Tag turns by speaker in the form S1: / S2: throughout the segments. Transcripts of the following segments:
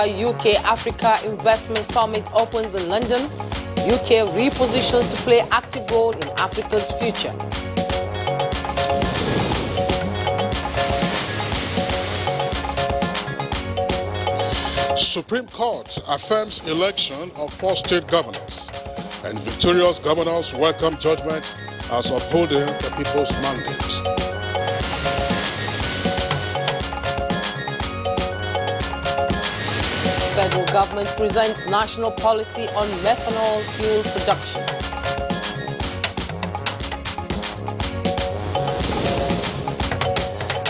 S1: ever UK Africa Investment Summit opens in London. UK repositions to play active role in Africa's future.
S2: Supreme Court affirms election of 4 state governors, and victorious governors welcome judgment as upholding the people's mandate.
S1: Federal government presents national policy on methanol fuel production.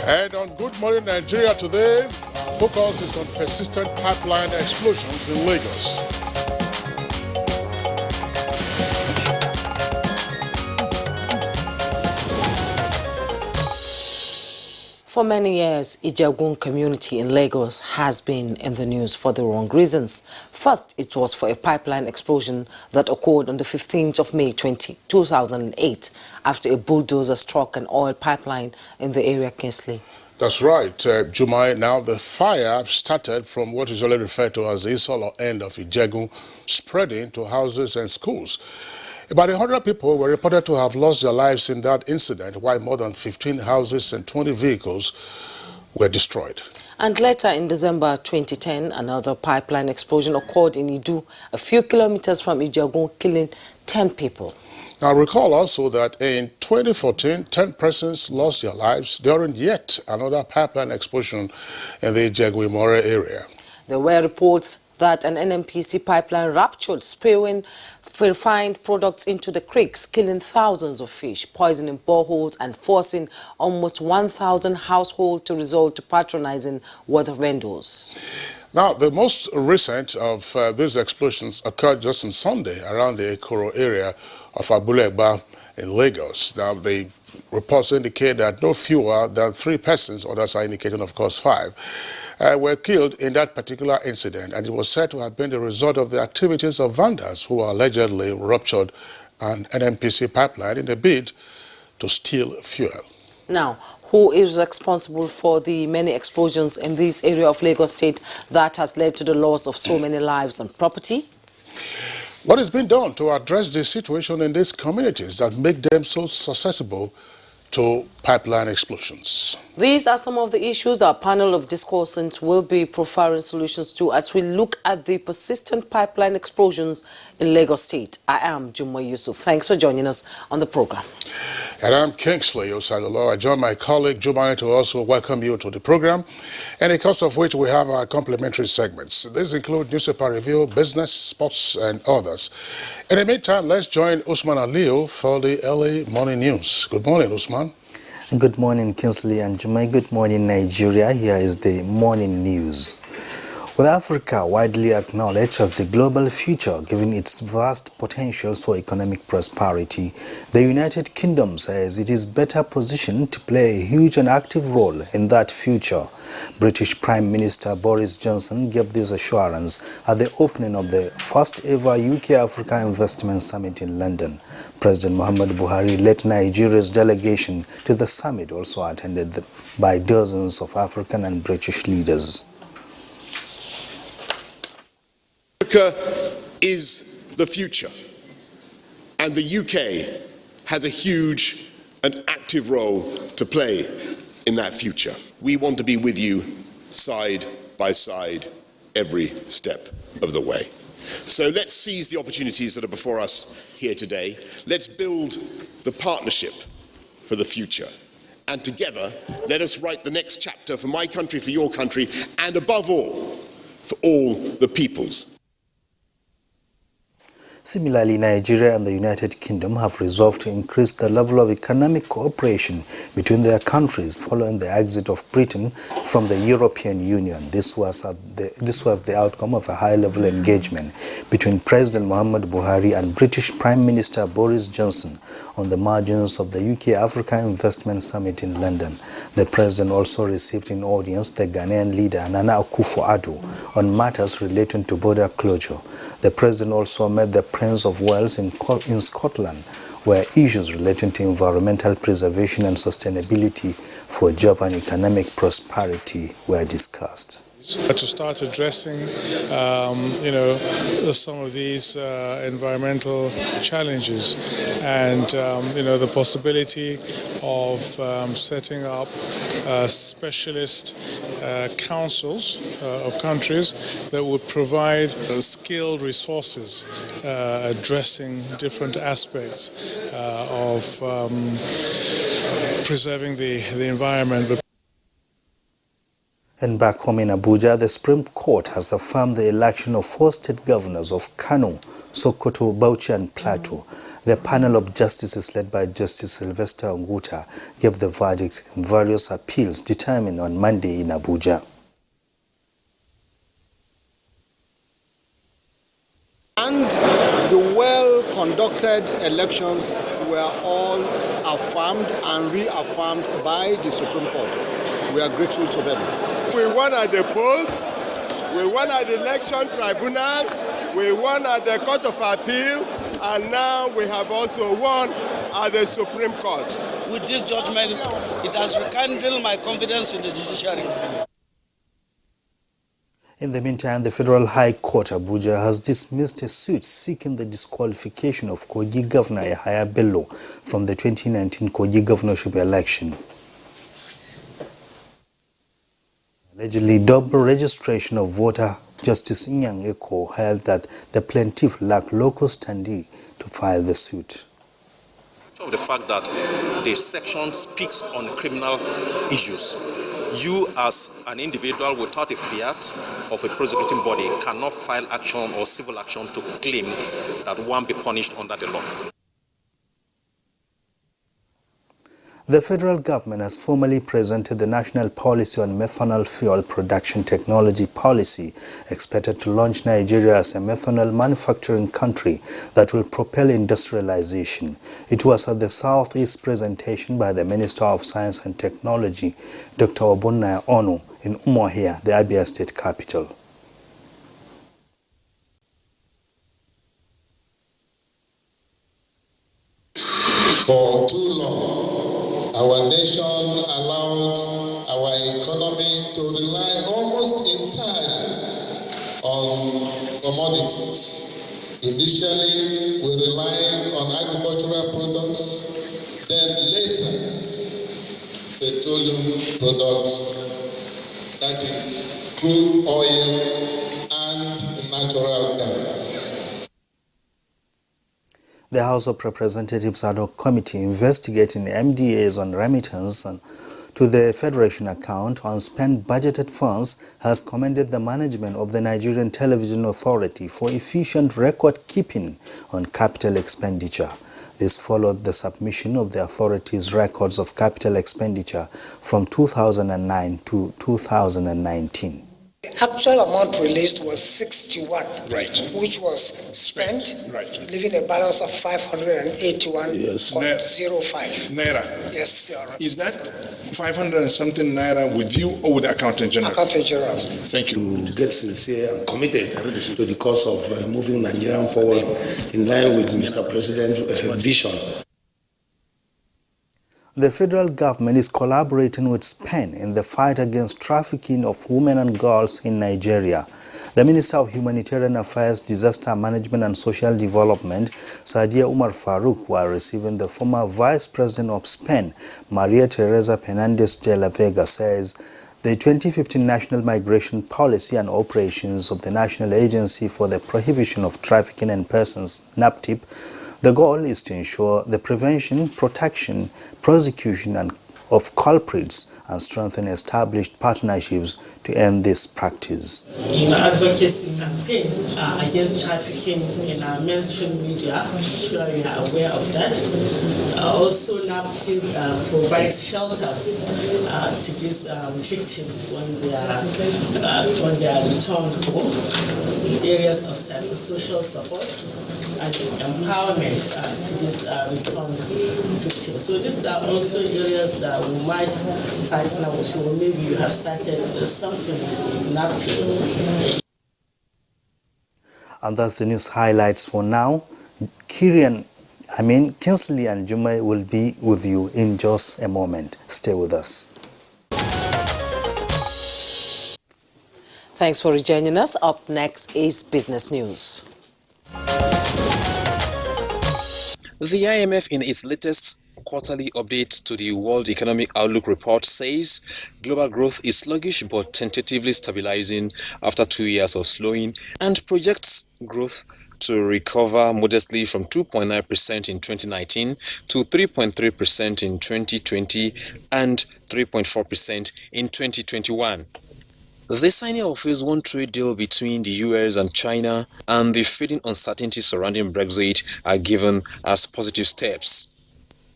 S2: And on Good Morning Nigeria today, our focus is on persistent pipeline explosions in Lagos.
S1: For many years, Ijegun community in Lagos has been in the news for the wrong reasons. First, it was for a pipeline explosion that occurred on the 15th of May 2008 after a bulldozer struck an oil pipeline in the area Kingsley.
S2: That's right, Jumai. Now, the fire started from what is usually referred to as the inside or end of Ijegun, spreading to houses and schools. About 100 people were reported to have lost their lives in that incident, while more than 15 houses and 20 vehicles were destroyed.
S1: And later in December 2010, another pipeline explosion occurred in Idu, a few kilometers from Ijegun, killing 10 people.
S2: Now, recall also that in 2014, 10 persons lost their lives during yet another pipeline explosion in the Ijegun-Imore area.
S1: There were reports that an NNPC pipeline ruptured, spewing refined products into the creeks, killing thousands of fish, poisoning boreholes, and forcing almost 1,000 households to resort to patronizing water vendors.
S2: Now, the most recent of these explosions occurred just on Sunday around the Ekoro area of Abuja in Lagos. Now, the reports indicate that no fewer than 3 persons, others are indicating, of course, 5, were killed in that particular incident, and it was said to have been the result of the activities of vandals who allegedly ruptured an NNPC pipeline in a bid to steal fuel. Now,
S1: who is responsible for the many explosions in this area of Lagos State that has led to the loss of so many lives and property?
S2: What is being done to address the situation in these communities that make them so susceptible to pipeline explosions?
S1: These are some of the issues our panel of discussants will be profiling solutions to as we look at the persistent pipeline explosions in Lagos State. I am Jumwa Yusuf. Thanks for joining us on the program.
S2: And I'm Kingsley Osadolo. I join my colleague Jumai to also welcome you to the program, and in course of which we have our complementary segments. These include newspaper review, business, sports, and others. In the meantime, let's join Usman Aliyu for the early morning news. Good morning, Usman.
S3: Good morning, Kingsley and Jumai. Good morning, Nigeria. Here is the morning news. With Africa widely acknowledged as the global future, given its vast potentials for economic prosperity, the United Kingdom says it is better positioned to play a huge and active role in that future. British Prime Minister Boris Johnson gave this assurance at the opening of the first ever UK-Africa Investment Summit in London. President Muhammadu Buhari led Nigeria's delegation to the summit, also attended by dozens of African and British leaders.
S4: Africa is the future, and the UK has a huge and active role to play in that future. We want to be with you side by side every step of the way. So let's seize the opportunities that are before us here today. Let's build the partnership for the future. And together, let us write the next chapter for my country, for your country, and above all, for all the peoples.
S3: Similarly, Nigeria and the United Kingdom have resolved to increase the level of economic cooperation between their countries following the exit of Britain from the European Union. This was the outcome of a high-level engagement between President Muhammadu Buhari and British Prime Minister Boris Johnson on the margins of the UK-Africa Investment Summit in London. The President also received in audience the Ghanaian leader Nana Akufo-Addo on matters relating to border closure. The President also met the Prince of Wales in Scotland, where issues relating to environmental preservation and sustainability for job and economic prosperity were discussed.
S5: To start addressing, some of these environmental challenges, and the possibility of setting up specialist councils of countries that would provide skilled resources addressing different aspects of preserving the environment.
S3: And back home in Abuja, the Supreme Court has affirmed the election of 4 state governors of Kano, Sokoto, Bauchi and Plateau. The panel of justices led by Justice Sylvester Onguta gave the verdict in various appeals determined on Monday in Abuja.
S6: And the well-conducted elections were all affirmed and reaffirmed by the Supreme Court. We are grateful to them.
S7: We won at the polls, we won at the election tribunal, we won at the Court of Appeal, and now we have also won at the Supreme Court.
S8: With this judgment, it has rekindled my confidence in the judiciary.
S3: In the meantime, the Federal High Court Abuja has dismissed a suit seeking the disqualification of Kogi Governor Yahaya Bello from the 2019 Kogi governorship election. Allegedly double registration of voter, Justice Inyang Eko held that the plaintiff lacked local standing to file the suit.
S9: Of the fact that the section speaks on criminal issues, you as an individual without a fiat of a prosecuting body cannot file action or civil action to claim that one be punished under the law.
S3: The federal government has formally presented the National Policy on Methanol Fuel Production Technology Policy, expected to launch Nigeria as a methanol manufacturing country that will propel industrialization. It was at the Southeast presentation by the Minister of Science and Technology, Dr. Obunaya Onu, in Umuahia, the Abia State capital.
S10: For too long, our nation allowed our economy to rely almost entirely on commodities. Initially, we relied on agricultural products, then later, petroleum products, that is, crude oil and natural gas.
S3: The House of Representatives ad hoc committee investigating MDAs on remittance to the Federation account on spent budgeted funds has commended the management of the Nigerian Television Authority for efficient record keeping on capital expenditure. This followed the submission of the authority's records of capital expenditure from 2009 to 2019.
S11: The actual amount released was 61,
S10: right,
S11: which was spent,
S10: right,
S11: leaving a balance of 581.05.
S10: Naira.
S11: Yes, Your Honor.
S10: Is that 500 and something naira with you or with the Accountant General?
S11: Accountant General.
S10: Thank you.
S12: To get sincere and committed to the cause of moving Nigeria forward in line with Mr. President's vision.
S3: The federal government is collaborating with Spain in the fight against trafficking of women and girls in Nigeria. The Minister of Humanitarian Affairs, Disaster Management and Social Development, Sadia Umar Farouk, while receiving the former Vice President of Spain, Maria Teresa Penandes de la Vega, says the 2015 National Migration Policy and Operations of the National Agency for the Prohibition of Trafficking in Persons, NAPTIP, the goal is to ensure the prevention, protection, prosecution of culprits and strengthen established partnerships to end this practice.
S13: In advocacy campaigns against trafficking in our mainstream media, I'm sure you are aware of that. Also, NAPTIP provides shelters to these victims when they are returned home, areas of social support and empowerment to these returned victims. So these are also areas that we might partner with. So maybe you have started something in NAPTIP.
S3: And that's the news highlights for now. Kinsley and Jumai will be with you in just a moment. Stay with us.
S1: Thanks for rejoining us. Up next is Business News.
S14: The IMF, in its latest quarterly update to the World Economic Outlook report, says global growth is sluggish but tentatively stabilizing after 2 years of slowing, and projects growth to recover modestly from 2.9% in 2019 to 3.3% in 2020 and 3.4% in 2021. The signing of Phase 1 trade deal between the US and China and the fading uncertainty surrounding Brexit are given as positive steps.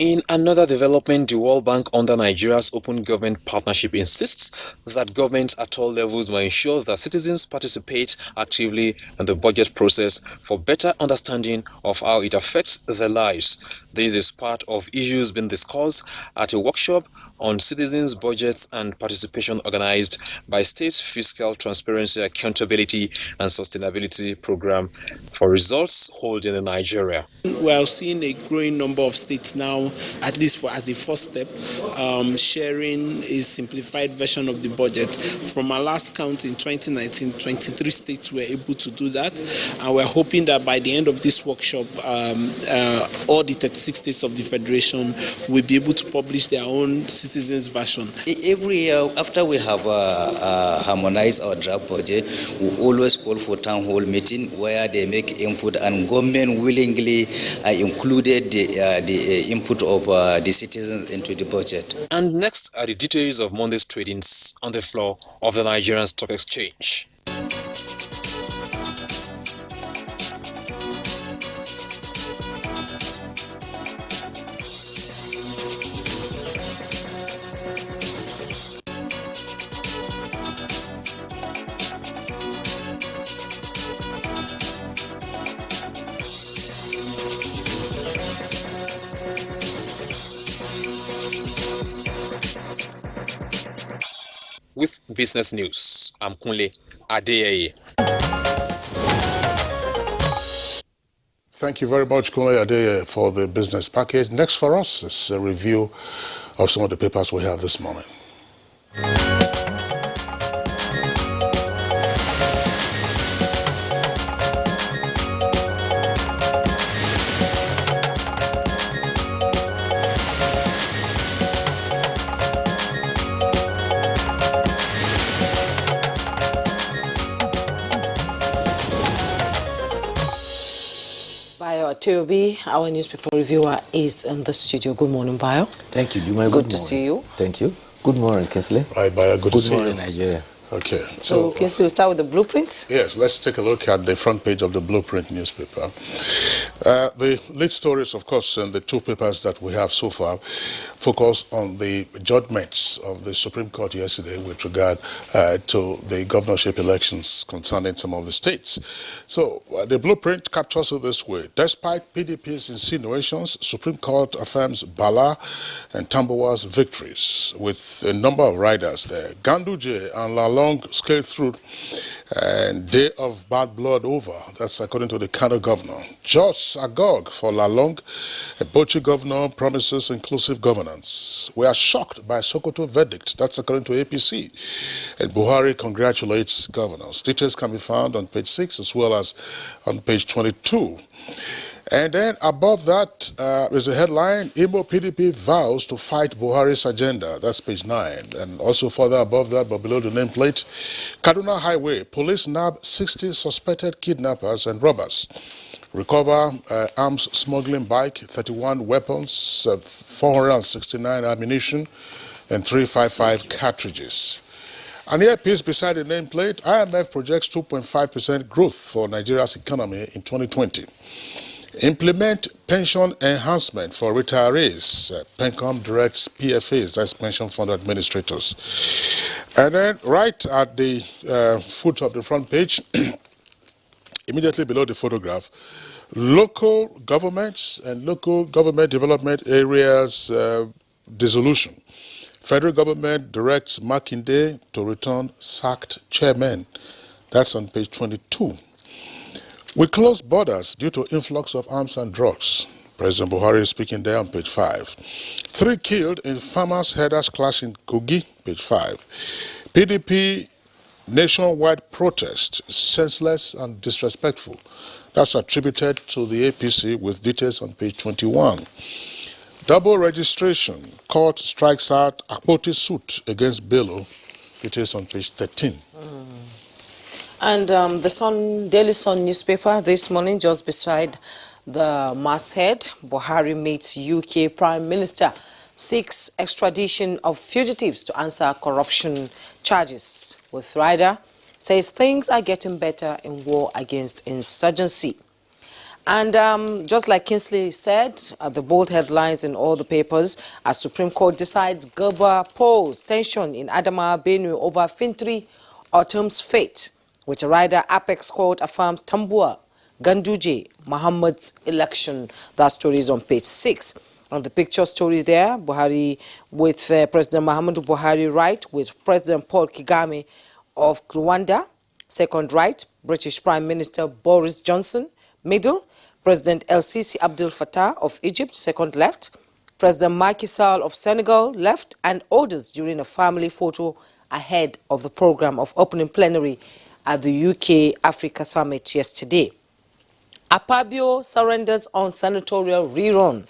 S14: In another development, the World Bank, under Nigeria's Open Government Partnership, insists that governments at all levels will ensure that citizens participate actively in the budget process for better understanding of how it affects their lives. This is part of issues being discussed at a workshop on citizens' budgets and participation organized by State's Fiscal Transparency, Accountability and Sustainability Program for Results holding in Nigeria.
S15: We are seeing a growing number of states now, at least as a first step, sharing a simplified version of the budget. From our last count in 2019, 23 states were able to do that, and we're hoping that by the end of this workshop, all the 36 states of the Federation will be able to publish their own citizens' version.
S16: Every year, after we have harmonized our draft budget, we always call for town hall meeting where they make input, and government willingly included the input of the citizens into the budget.
S14: And next are the details of Monday's tradings on the floor of the Nigerian Stock Exchange. With business news, I'm Kunle Adeyeye.
S2: Thank you very much, Kunle Adeyeye, for the business package. Next for us is a review of some of the papers we have this morning.
S1: Teobi, our newspaper reviewer, is in the studio. Good morning, Bayo.
S17: Thank you, Juma.
S1: It's good to see you.
S17: Thank you. Good morning, Kinsley.
S2: Right, Bayo. Good to see you.
S17: Good morning, Nigeria.
S2: Okay.
S1: So Kinsley, we'll start with the blueprint.
S2: Yes, let's take a look at the front page of the Blueprint newspaper. The lead stories, of course, in the two papers that we have so far focus on the judgments of the Supreme Court yesterday with regard to the governorship elections concerning some of the states. So the Blueprint captures it this way. Despite PDP's insinuations, Supreme Court affirms Bala and Tambuwa's victories with a number of riders there. Ganduje and Lalong scaled through, and day of bad blood over. That's according to the Kano governor. Jos Agog for Lalong, a Bochi governor promises inclusive governance. We are shocked by Sokoto verdict. That's according to APC. And Buhari congratulates governors. Details can be found on page 6 as well as on page 22. And then above that is a headline, Imo PDP vows to fight Buhari's agenda. That's page 9. And also further above that, but below the nameplate, Kaduna Highway, police nab 60 suspected kidnappers and robbers. Recover arms smuggling bike, 31 weapons, 469 ammunition, and 355 cartridges. And here, piece beside the nameplate, IMF projects 2.5% growth for Nigeria's economy in 2020. Implement pension enhancement for retirees. PENCOM directs PFAs, that's pension fund administrators. And then right at the foot of the front page, immediately below the photograph, local governments and local government development areas dissolution. Federal government directs Makinde to return sacked chairman. That's on page 22. We close borders due to influx of arms and drugs. President Buhari is speaking there on page 5. 3 killed in farmers' herders clash in Kogi, page 5. PDP nationwide protest is senseless and disrespectful. That's attributed to the APC with details on page 21. Double registration, court strikes out Akpoti's suit against Bello. It is on page 13.
S1: And the Daily Sun newspaper this morning, just beside the masthead, Buhari meets UK Prime Minister, seeks extradition of fugitives to answer corruption charges. With Rider, says things are getting better in war against insurgency. And just like Kingsley said, the bold headlines in all the papers, as Supreme Court decides Gerber polls tension in Adamawa Benue over Fintri Autumn's fate. With a Rider, Apex Court affirms Tambua Ganduje Muhammad's election. That story is on page 6. On the picture story there, Buhari with President Muhammadu Buhari right, with President Paul Kagame of Rwanda. Second right, British Prime Minister Boris Johnson. Middle, President El-Sisi Abdel Fattah of Egypt. Second left, President Macky Sall of Senegal left, and others during a family photo ahead of the program of opening plenary at the UK Africa Summit yesterday. Akpabio surrenders on senatorial rerun.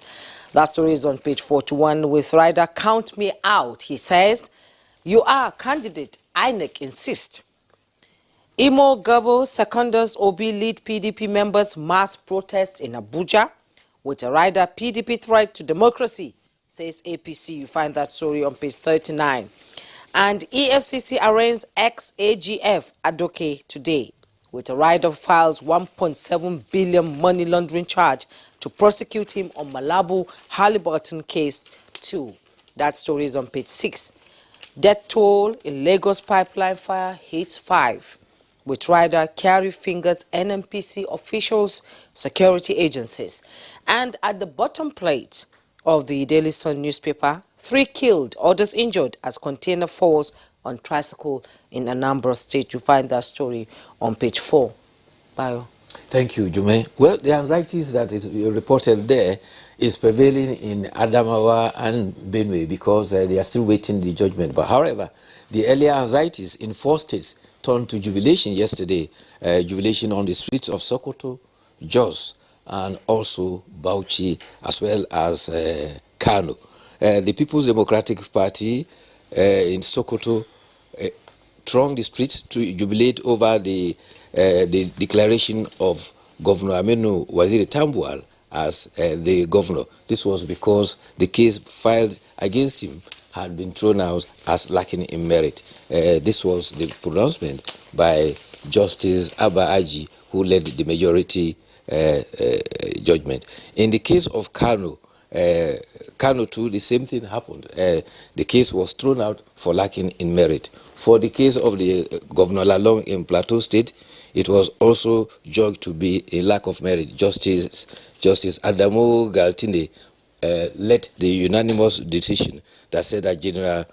S1: That story is on page 41 with Rider, count me out. He says, you are candidate, INEC insist. Imo Gabo seconders Obi lead PDP members mass protest in Abuja. With a Rider, PDP threat to democracy, says APC. You find that story on page 39. And EFCC arraigns ex-AGF Adoke today. With a Rider, files 1.7 billion money laundering charge to prosecute him on Malabu Halliburton case 2. That story is on page 6. Death toll in Lagos pipeline fire hits 5. With Rider, carry fingers NNPC officials, security agencies. And at the bottom plate of the Daily Sun newspaper, 3 killed, others injured as container falls on tricycle in Anambra State. You find that story on page 4. Bayo.
S17: Thank you, Jume. Well, the anxieties that is reported there is prevailing in Adamawa and Benue because they are still waiting the judgment. But however, the earlier anxieties in 4 states turned to jubilation yesterday. Jubilation on the streets of Sokoto, Jos, and also Bauchi, as well as Kano. The People's Democratic Party in Sokoto thronged the streets to jubilate over the declaration of Governor Aminu Waziri Tambuwal as the governor. This was because the case filed against him had been thrown out as lacking in merit. This was the pronouncement by Justice Abba Aji, who led the majority judgment. In the case of Kano, Kano too, the same thing happened. The case was thrown out for lacking in merit. For the case of the Governor Lalong in Plateau State, it was also judged to be a lack of merit. Justice Adamu Galtinde led the unanimous decision that said that General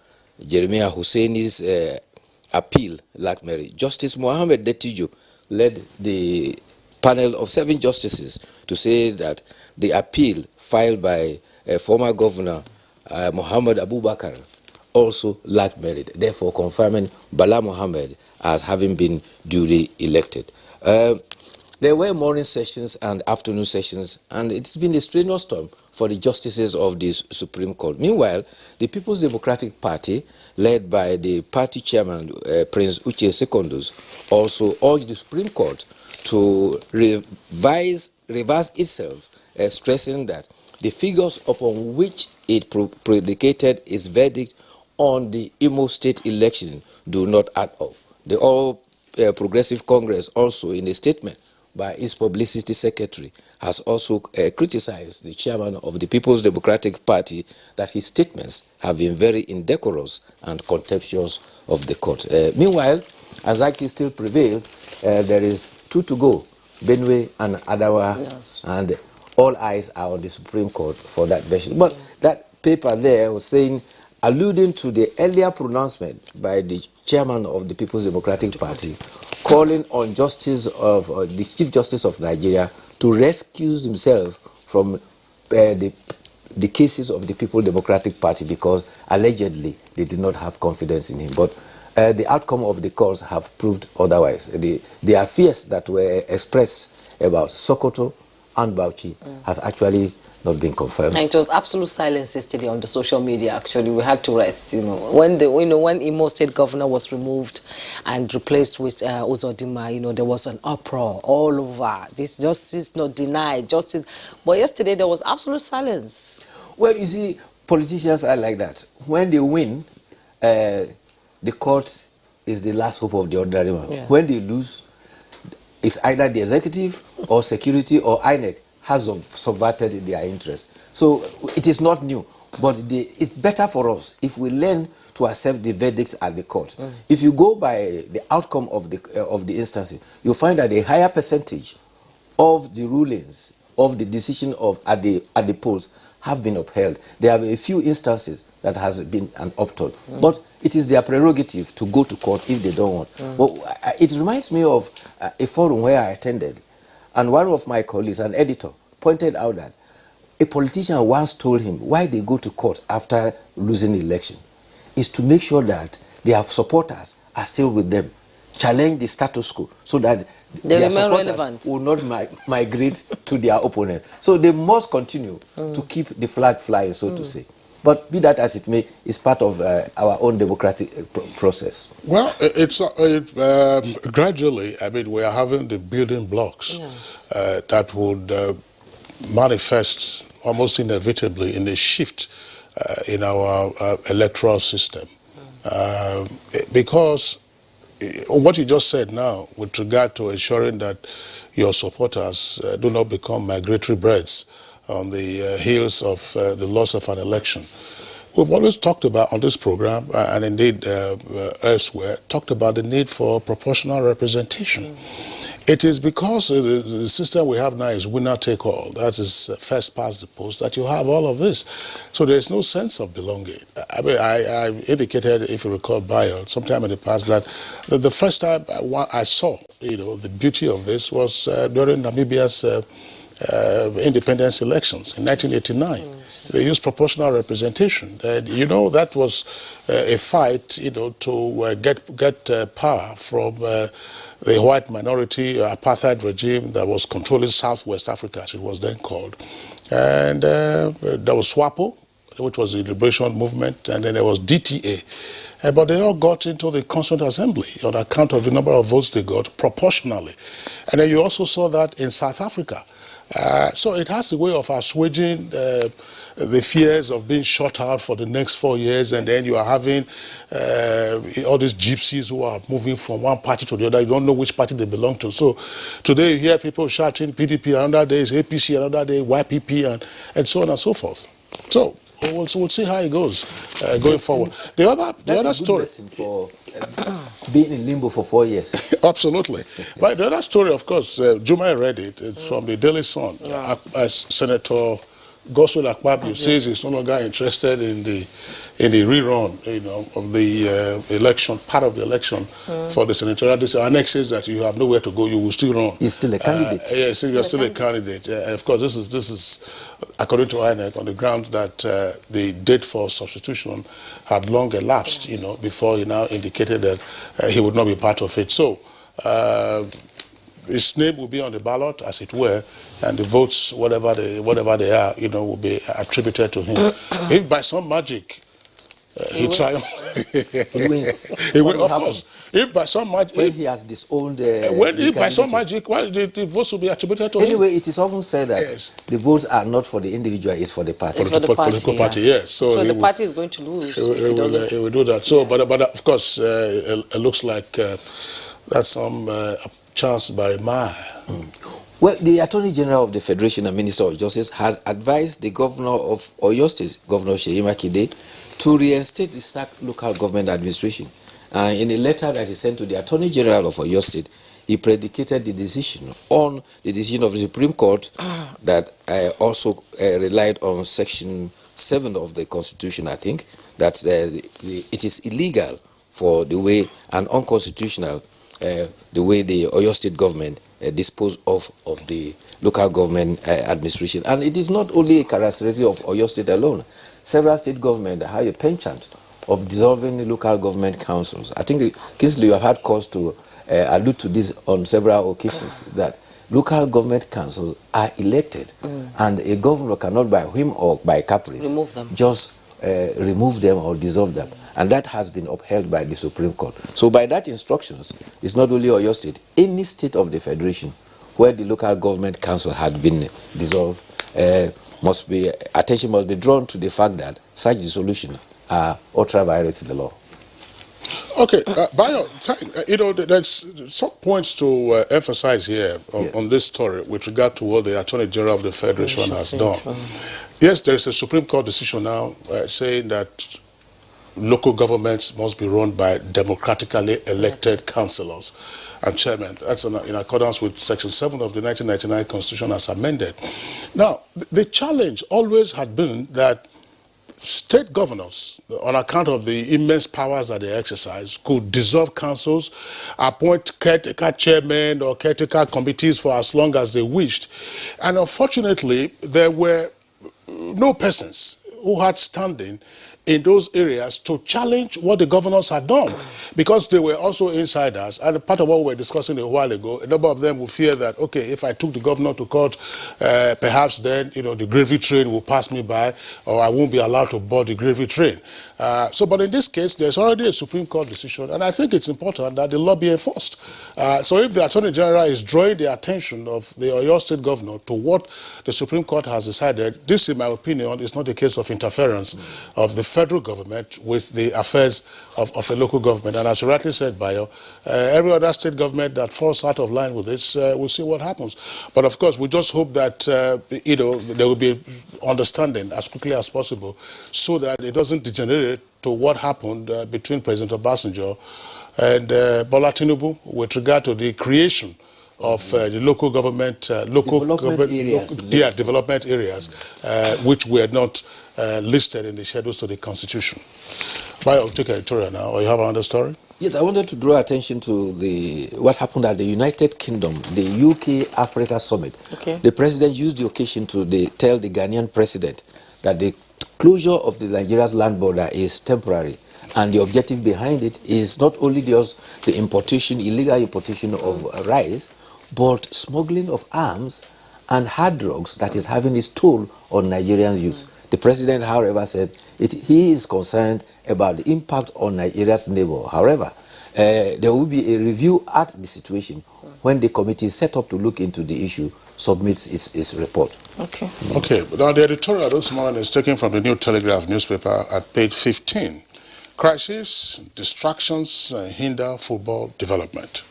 S17: Jeremiah Husseini's appeal lacked merit. Justice Mohammed Detijo led the panel of 7 justices to say that the appeal filed by former Governor Muhammad Abubakar also lacked merit, therefore confirming Bala Mohammed as having been duly elected. There were morning sessions and afternoon sessions, and it's been a strenuous time for the justices of this Supreme Court. Meanwhile, the People's Democratic Party, led by the party chairman, Prince Uche Secondus, also urged the Supreme Court to reverse itself, stressing that the figures upon which it predicated its verdict on the Imo State election do not add up. The All Progressive Congress also, in a statement by its publicity secretary, has also criticized the chairman of the People's Democratic Party that his statements have been very indecorous and contemptuous of the court. Meanwhile, anxiety still prevails. There is 2 to go, Benue and Adawa, yes, and all eyes are on the Supreme Court for that version. But that paper there was saying, alluding to the earlier pronouncement by the chairman of the People's Democratic Party, calling on the Chief Justice of Nigeria to rescue himself from the cases of the People's Democratic Party because allegedly they did not have confidence in him. But the outcome of the courts have proved otherwise. There are fears that were expressed about Sokoto and Bauchi has actually not been confirmed.
S1: And it was absolute silence yesterday on the social media. Actually, we had to rest. When Imo State Governor was removed and replaced with Uzodinma, there was an uproar all over. This justice not denied, justice. But yesterday there was absolute silence.
S17: Well, you see, politicians are like that. When they win, the court is the last hope of the ordinary man.
S1: Yeah.
S17: When they lose, it's either the executive or security or INEC has subverted their interest. So it is not new, but it's better for us if we learn to accept the verdicts at the court. If you go by the outcome of the instances, you find that a higher percentage of the rulings of the decision at the polls have been upheld. There are a few instances that has been an upturn, but it is their prerogative to go to court if they don't want. But it reminds me of a forum where I attended, and one of my colleagues, an editor, pointed out that a politician once told him why they go to court after losing the election is to make sure that their supporters are still with them, challenge the status quo so that their supporters will not migrate to their opponent. So they must continue to keep the flag flying, so to say. But be that as it may, it's part of our own democratic process.
S2: Well, it's gradually, we are having the building blocks that would manifest almost inevitably in a shift in our electoral system. Because what you just said now with regard to ensuring that your supporters do not become migratory birds on the heels of the loss of an election. We've always talked about on this program, and indeed elsewhere, talked about the need for proportional representation. It is because the system we have now is winner take all, that is first past the post, that you have all of this. So there is no sense of belonging. I indicated, if you recall, Bayo, sometime in the past, that the first time I saw, the beauty of this was during Namibia's independence elections in 1989. They used proportional representation. That was a fight, to get power from the white minority apartheid regime that was controlling Southwest Africa, as it was then called. And there was SWAPO, which was the liberation movement, and then there was DTA. But they all got into the Constituent Assembly on account of the number of votes they got proportionally. And then you also saw that in South Africa. So it has a way of assuaging the fears of being shut out for the next 4 years, and then you are having all these gypsies who are moving from one party to the other. You don't know which party they belong to. So today you hear people shouting PDP, another day is APC, another day YPP, and so on and so forth. So we'll see how it goes going forward. The other story
S17: for being in limbo for 4 years.
S2: Absolutely. But the other story, of course, Juma read it. It's from the Daily Sun. Senator Goswell Akpabio says he's no longer interested in the rerun, of the election, part of the election for the senatorial district. Our next says that you have nowhere to go, you will still run.
S17: He's still a candidate.
S2: Yes, you're still a candidate. Of course, this is according to INEC on the ground that the date for substitution had long elapsed, before he now indicated that he would not be part of it. So his name will be on the ballot, as it were, and the votes, whatever they are, will be attributed to him. If by some magic he triumphs,
S17: he wins.
S2: He will, of course. If by some magic,
S17: when he has disowned,
S2: if by some magic, the votes will be attributed to him.
S17: Anyway, it is often said that the votes are not for the individual; it's for the party.
S2: For the political party, yes.
S1: So the party is going to lose.
S2: He will do that. So, but of course, it looks like that's some chance by a mile.
S17: Well, the Attorney General of the Federation and Minister of Justice has advised the Governor of Oyo State, Governor Seyi Makinde, to reinstate the SAC local government administration. In a letter that he sent to the Attorney General of Oyo State, he predicated the decision on the decision of the Supreme Court that also relied on Section 7 of the Constitution, I think, that it is illegal for the way, and unconstitutional, the way the Oyo State government dispose of the local government administration. And it is not only a characteristic of Oyo State alone. Several state governments have a penchant of dissolving local government councils. I think, Kingsley, you have had cause to allude to this on several occasions, that local government councils are elected, and a governor cannot, by whim or by caprice,
S1: remove them.
S17: just remove them or dissolve them. And that has been upheld by the Supreme Court. So by that instructions, it's not only Oyo State, any state of the Federation where the local government council had been dissolved, attention must be drawn to the fact that such dissolution are ultra violates the law.
S2: Okay, Bayo, there's some points to emphasize here on this story with regard to what the Attorney General of the Federation has done. Yes, there is a Supreme Court decision now saying that local governments must be run by democratically elected councillors and chairmen. That's in accordance with Section 7 of the 1999 Constitution as amended. Now, the challenge always had been that state governors, on account of the immense powers that they exercise, could dissolve councils, appoint caretaker chairmen or caretaker committees for as long as they wished. And unfortunately, there were no persons who had standing in those areas to challenge what the governors had done, because they were also insiders. And part of what we were discussing a while ago, a number of them would fear that, okay, if I took the governor to court, perhaps then, the gravy train will pass me by, or I won't be allowed to board the gravy train. But in this case, there's already a Supreme Court decision, and I think it's important that the law be enforced. So if the Attorney General is drawing the attention of the Oyo State governor to what the Supreme Court has decided, this, in my opinion, is not a case of interference of the federal government with the affairs of a local government. And as you rightly said, Bayo, every other state government that falls out of line with this, we'll see what happens. But of course, we just hope that there will be understanding as quickly as possible, so that it doesn't degenerate to what happened between President Obasanjo and Bola Tinubu with regard to the creation of the local government, development areas, which were not listed in the schedules of the Constitution. I'll take editorial now, or you have another story?
S17: Yes, I wanted to draw attention to what happened at the United Kingdom, the UK-Africa Summit.
S1: Okay.
S17: The president used the occasion to tell the Ghanaian president that the closure of the Nigeria's land border is temporary, and the objective behind it is not only just the illegal importation of rice, but smuggling of arms and hard drugs that is having its toll on Nigerians' youth. The president, however, said he is concerned about the impact on Nigeria's neighbor. However, there will be a review at the situation when the committee set up to look into the issue submits its report.
S1: Okay.
S2: Okay, now the editorial this morning is taken from the New Telegraph newspaper at page 15. Crisis, distractions hinder football development.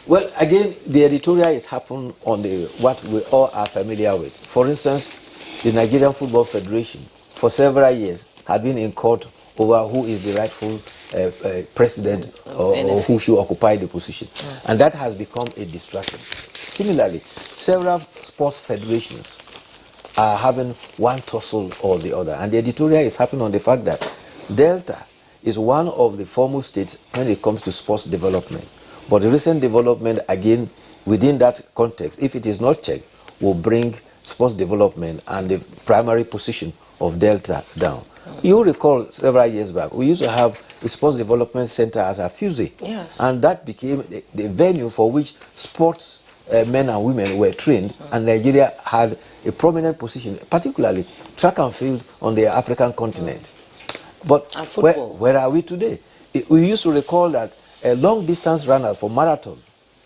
S17: Well, again, the editorial is happening on what we all are familiar with. For instance, the Nigerian Football Federation, for several years, had been in court over who is the rightful president or who should occupy the position. And that has become a distraction. Similarly, several sports federations are having one tussle or the other. And the editorial is happening on the fact that Delta is one of the foremost states when it comes to sports development. But the recent development, again, within that context, if it is not checked, will bring sports development and the primary position of Delta down. You recall several years back, we used to have a sports development center as a fusee.
S1: Yes.
S17: And that became the venue for which sports men and women were trained, and Nigeria had a prominent position, particularly track and field on the African continent. But where are we today? We used to recall that long distance runners for marathon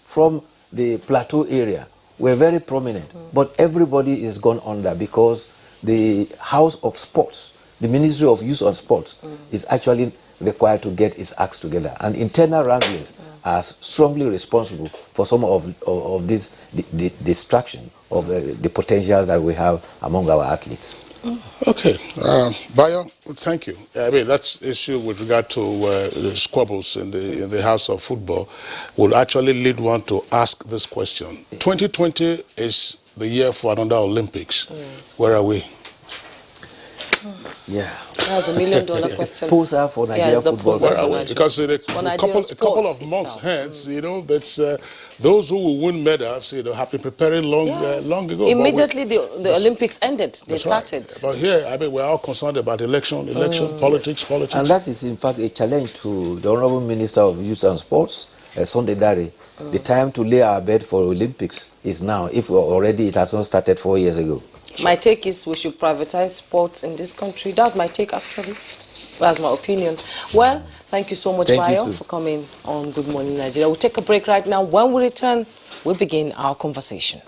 S17: from the plateau area were very prominent, but everybody is gone under because the House of Sports, the Ministry of Youth and Sports, is actually required to get its acts together. And internal wranglings are strongly responsible for some of this distraction of the potentials that we have among our athletes.
S2: Okay, Bayo, thank you. I mean, that's issue with regard to the squabbles in the House of Football will actually lead one to ask this question. 2020 is the year for another Olympics. Where are we?
S3: Yeah.
S1: That's $1 million question.
S3: Poser for Nigeria football.
S2: Because in a couple of months hence, you know, that's those who will win medals, you know, have been preparing long ago.
S1: Immediately the Olympics ended, they started.
S2: Right. But here, I mean, we're all concerned about election, politics.
S17: And that is in fact a challenge to the Honorable Minister of Youth and Sports, Sunday Dare. The time to lay our bed for Olympics is now, if already it has not started 4 years ago.
S1: My take is we should privatize sports in this country. That's my take, actually. That's my opinion. Well, thank you so much, Bayo, for coming on Good Morning Nigeria. We'll take a break right now. When we return, we'll begin our conversation.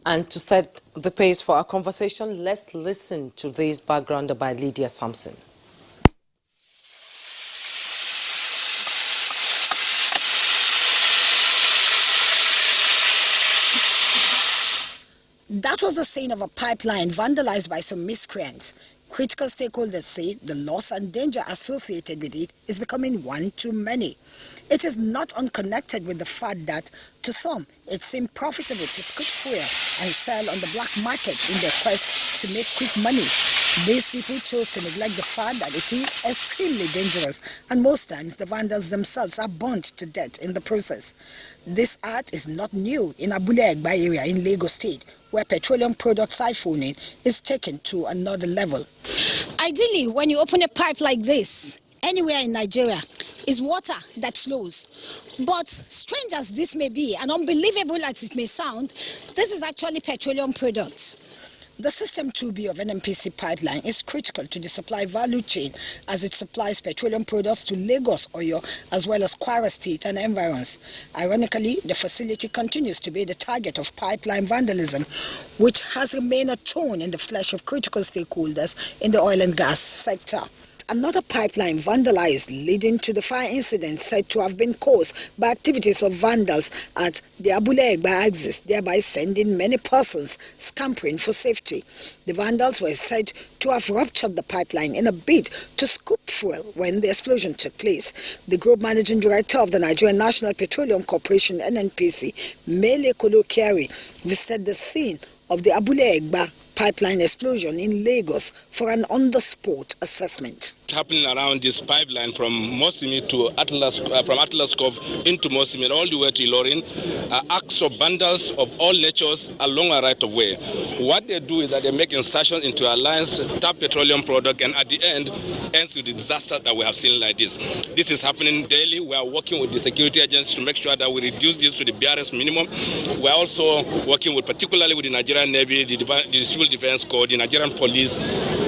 S1: And to set the pace for our conversation, let's listen to this backgrounder by Lydia Sampson.
S18: That was the scene of a pipeline vandalized by some miscreants. Critical stakeholders say the loss and danger associated with it is becoming one too many. It is not unconnected with the fact that, to some, it seemed profitable to scoop fuel and sell on the black market in their quest to make quick money. These people chose to neglect the fact that it is extremely dangerous, and most times the vandals themselves are burnt to death in the process. This art is not new in Abuja area in Lagos State, where petroleum product siphoning is taken to another level. Ideally, when you open a pipe like this, anywhere in Nigeria, is water that flows. But strange as this may be, and unbelievable as it may sound, this is actually petroleum products. The System 2B of NNPC pipeline is critical to the supply value chain as it supplies petroleum products to Lagos, Oyo, as well as Kwara State and environs. Ironically, the facility continues to be the target of pipeline vandalism, which has remained a thorn in the flesh of critical stakeholders in the oil and gas sector. Another pipeline vandalized, leading to the fire incident said to have been caused by activities of vandals at the Abuja axis, thereby sending many persons scampering for safety. The vandals were said to have ruptured the pipeline in a bid to scoop fuel when the explosion took place. The group managing director of the Nigerian National Petroleum Corporation, NNPC, Mele Kolo-Kyari, visited the scene of the Abuja pipeline explosion in Lagos for an on-the-spot assessment.
S19: Happening around this pipeline from Mosimi to Atlas, from Atlas Cove into Mosimi, all the way to Ilorin, are acts of vandals of all natures along a right of way. What they do is that they make insertions into our lines, tap petroleum product, and at the end, ends with the disaster that we have seen like this. This is happening daily. We are working with the security agencies to make sure that we reduce this to the barest minimum. We are also working with, particularly with the Nigerian Navy, the Civil Defense Corps, the Nigerian Police,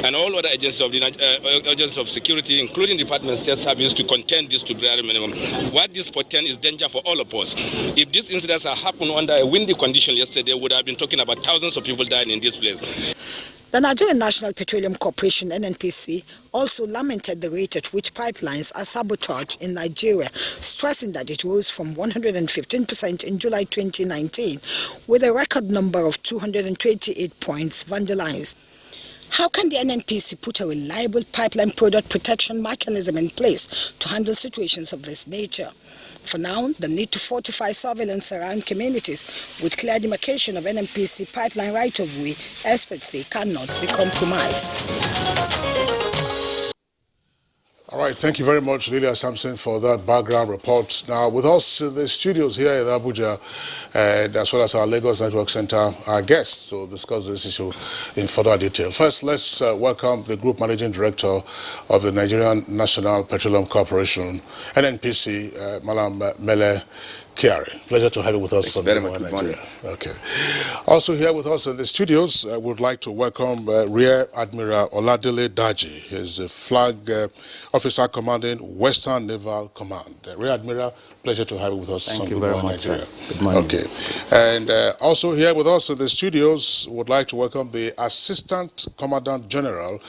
S19: and all other agencies of security, including Department of State Service, to contain this to bare minimum. What this portends is danger for all of us. If these incidents had happened under a windy condition yesterday, we would have been talking about thousands of people dying in this place.
S18: The Nigerian National Petroleum Corporation, NNPC, also lamented the rate at which pipelines are sabotaged in Nigeria, stressing that it rose from 115% in July 2019, with a record number of 228 points vandalized. How can the NNPC put a reliable pipeline product protection mechanism in place to handle situations of this nature? For now, the need to fortify surveillance around communities with clear demarcation of NNPC pipeline right-of-way, experts say, cannot be compromised.
S2: All right, thank you very much, Lydia Sampson, for that background report. Now, with us in the studios here in Abuja, and as well as our Lagos Network Center, our guests to discuss this issue in further detail. First, let's welcome the Group Managing Director of the Nigerian National Petroleum Corporation, NNPC, Madam Mele Kyari. Pleasure to have you with us.
S20: Very much. Good morning.
S2: Okay. Also here with us in the studios, I would like to welcome Rear Admiral Oladele Daji. He's a flag officer commanding Western Naval Command. Rear Admiral, pleasure to have you with us.
S20: Thank you very much, sir. Good morning.
S2: Okay. And also here with us in the studios, would like to welcome the Assistant Commandant General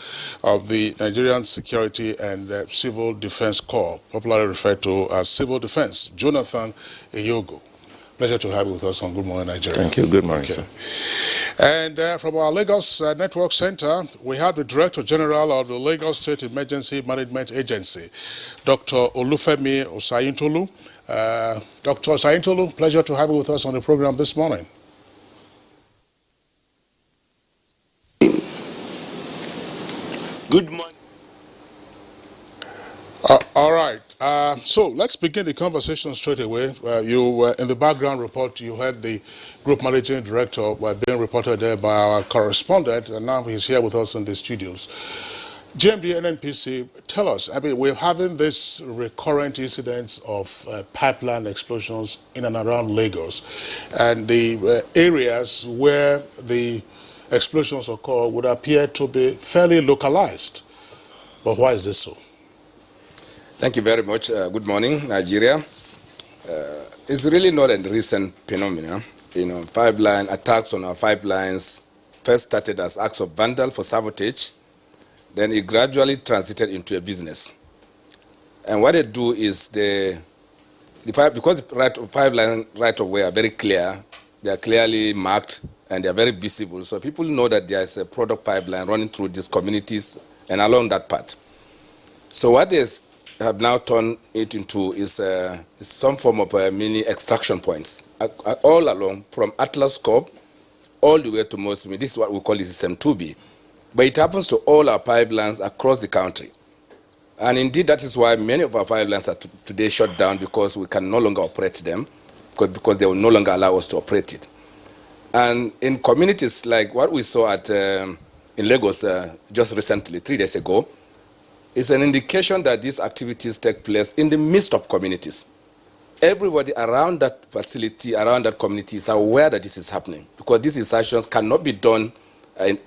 S2: of the Nigerian Security and Civil Defense Corps, popularly referred to as Civil Defense, Jonathan Eyogo. Pleasure to have you with us on Good Morning Nigeria.
S20: Thank you. Good morning, sir.
S2: And from our Lagos Network Center, we have the Director General of the Lagos State Emergency Management Agency, Dr. Olufemi Osayintolu. Dr. Osayintolu, pleasure to have you with us on the program this morning.
S20: Good morning.
S2: All right. So let's begin the conversation straight away. In the background report, you heard the group managing director being reported there by our correspondent, and now he's here with us in the studios. GMD NNPC, tell us, I mean, we're having this recurrent incidents of pipeline explosions in and around Lagos, and the areas where the explosions occur would appear to be fairly localized. But why is this so?
S17: Thank you very much. Good morning, Nigeria. It's really not a recent phenomenon. Pipeline attacks on our pipelines first started as acts of vandal for sabotage. Then it gradually transited into a business. And what they do is because the pipeline right of way are very clear, they are clearly marked and they are very visible. So people know that there is a product pipeline running through these communities and along that path. So what they have now turned it into is some form of mini extraction points all along from Atlas Corp all the way to Mosimi. This is what we call System 2B. But it happens to all our pipelines across the country. And indeed, that is why many of our pipelines are today shut down, because we can no longer operate them, because they will no longer allow us to operate it. And in communities like what we saw in Lagos just recently, 3 days ago, is an indication that these activities take place in the midst of communities. Everybody around that facility, around that community is aware that this is happening, because these actions cannot be done in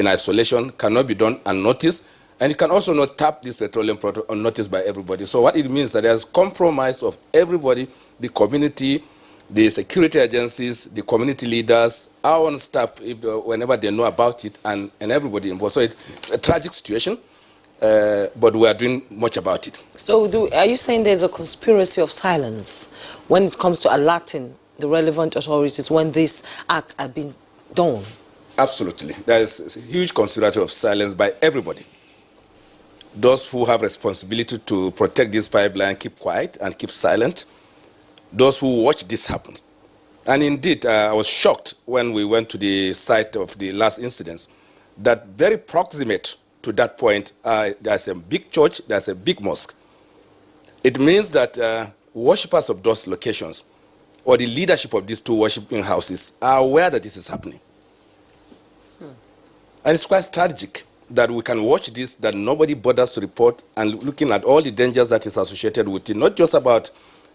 S17: isolation, cannot be done unnoticed, and you can also not tap this petroleum product unnoticed by everybody. So what it means is that there's compromise of everybody, the community, the security agencies, the community leaders, our own staff, whenever they know about it, and everybody involved. So it's a tragic situation. But we are doing much about it.
S1: So are you saying there's a conspiracy of silence when it comes to alerting the relevant authorities when these acts are being done?
S17: Absolutely. There is a huge conspiracy of silence by everybody. Those who have responsibility to protect this pipeline keep quiet and keep silent. Those who watch this happen. And indeed, I was shocked when we went to the site of the last incidents that very proximate to that point, there's a big church, there's a big mosque. It means that worshippers of those locations, or the leadership of these two worshiping houses, are aware that this is happening. And it's quite strategic that we can watch this, that nobody bothers to report, and looking at all the dangers that is associated with it, not just about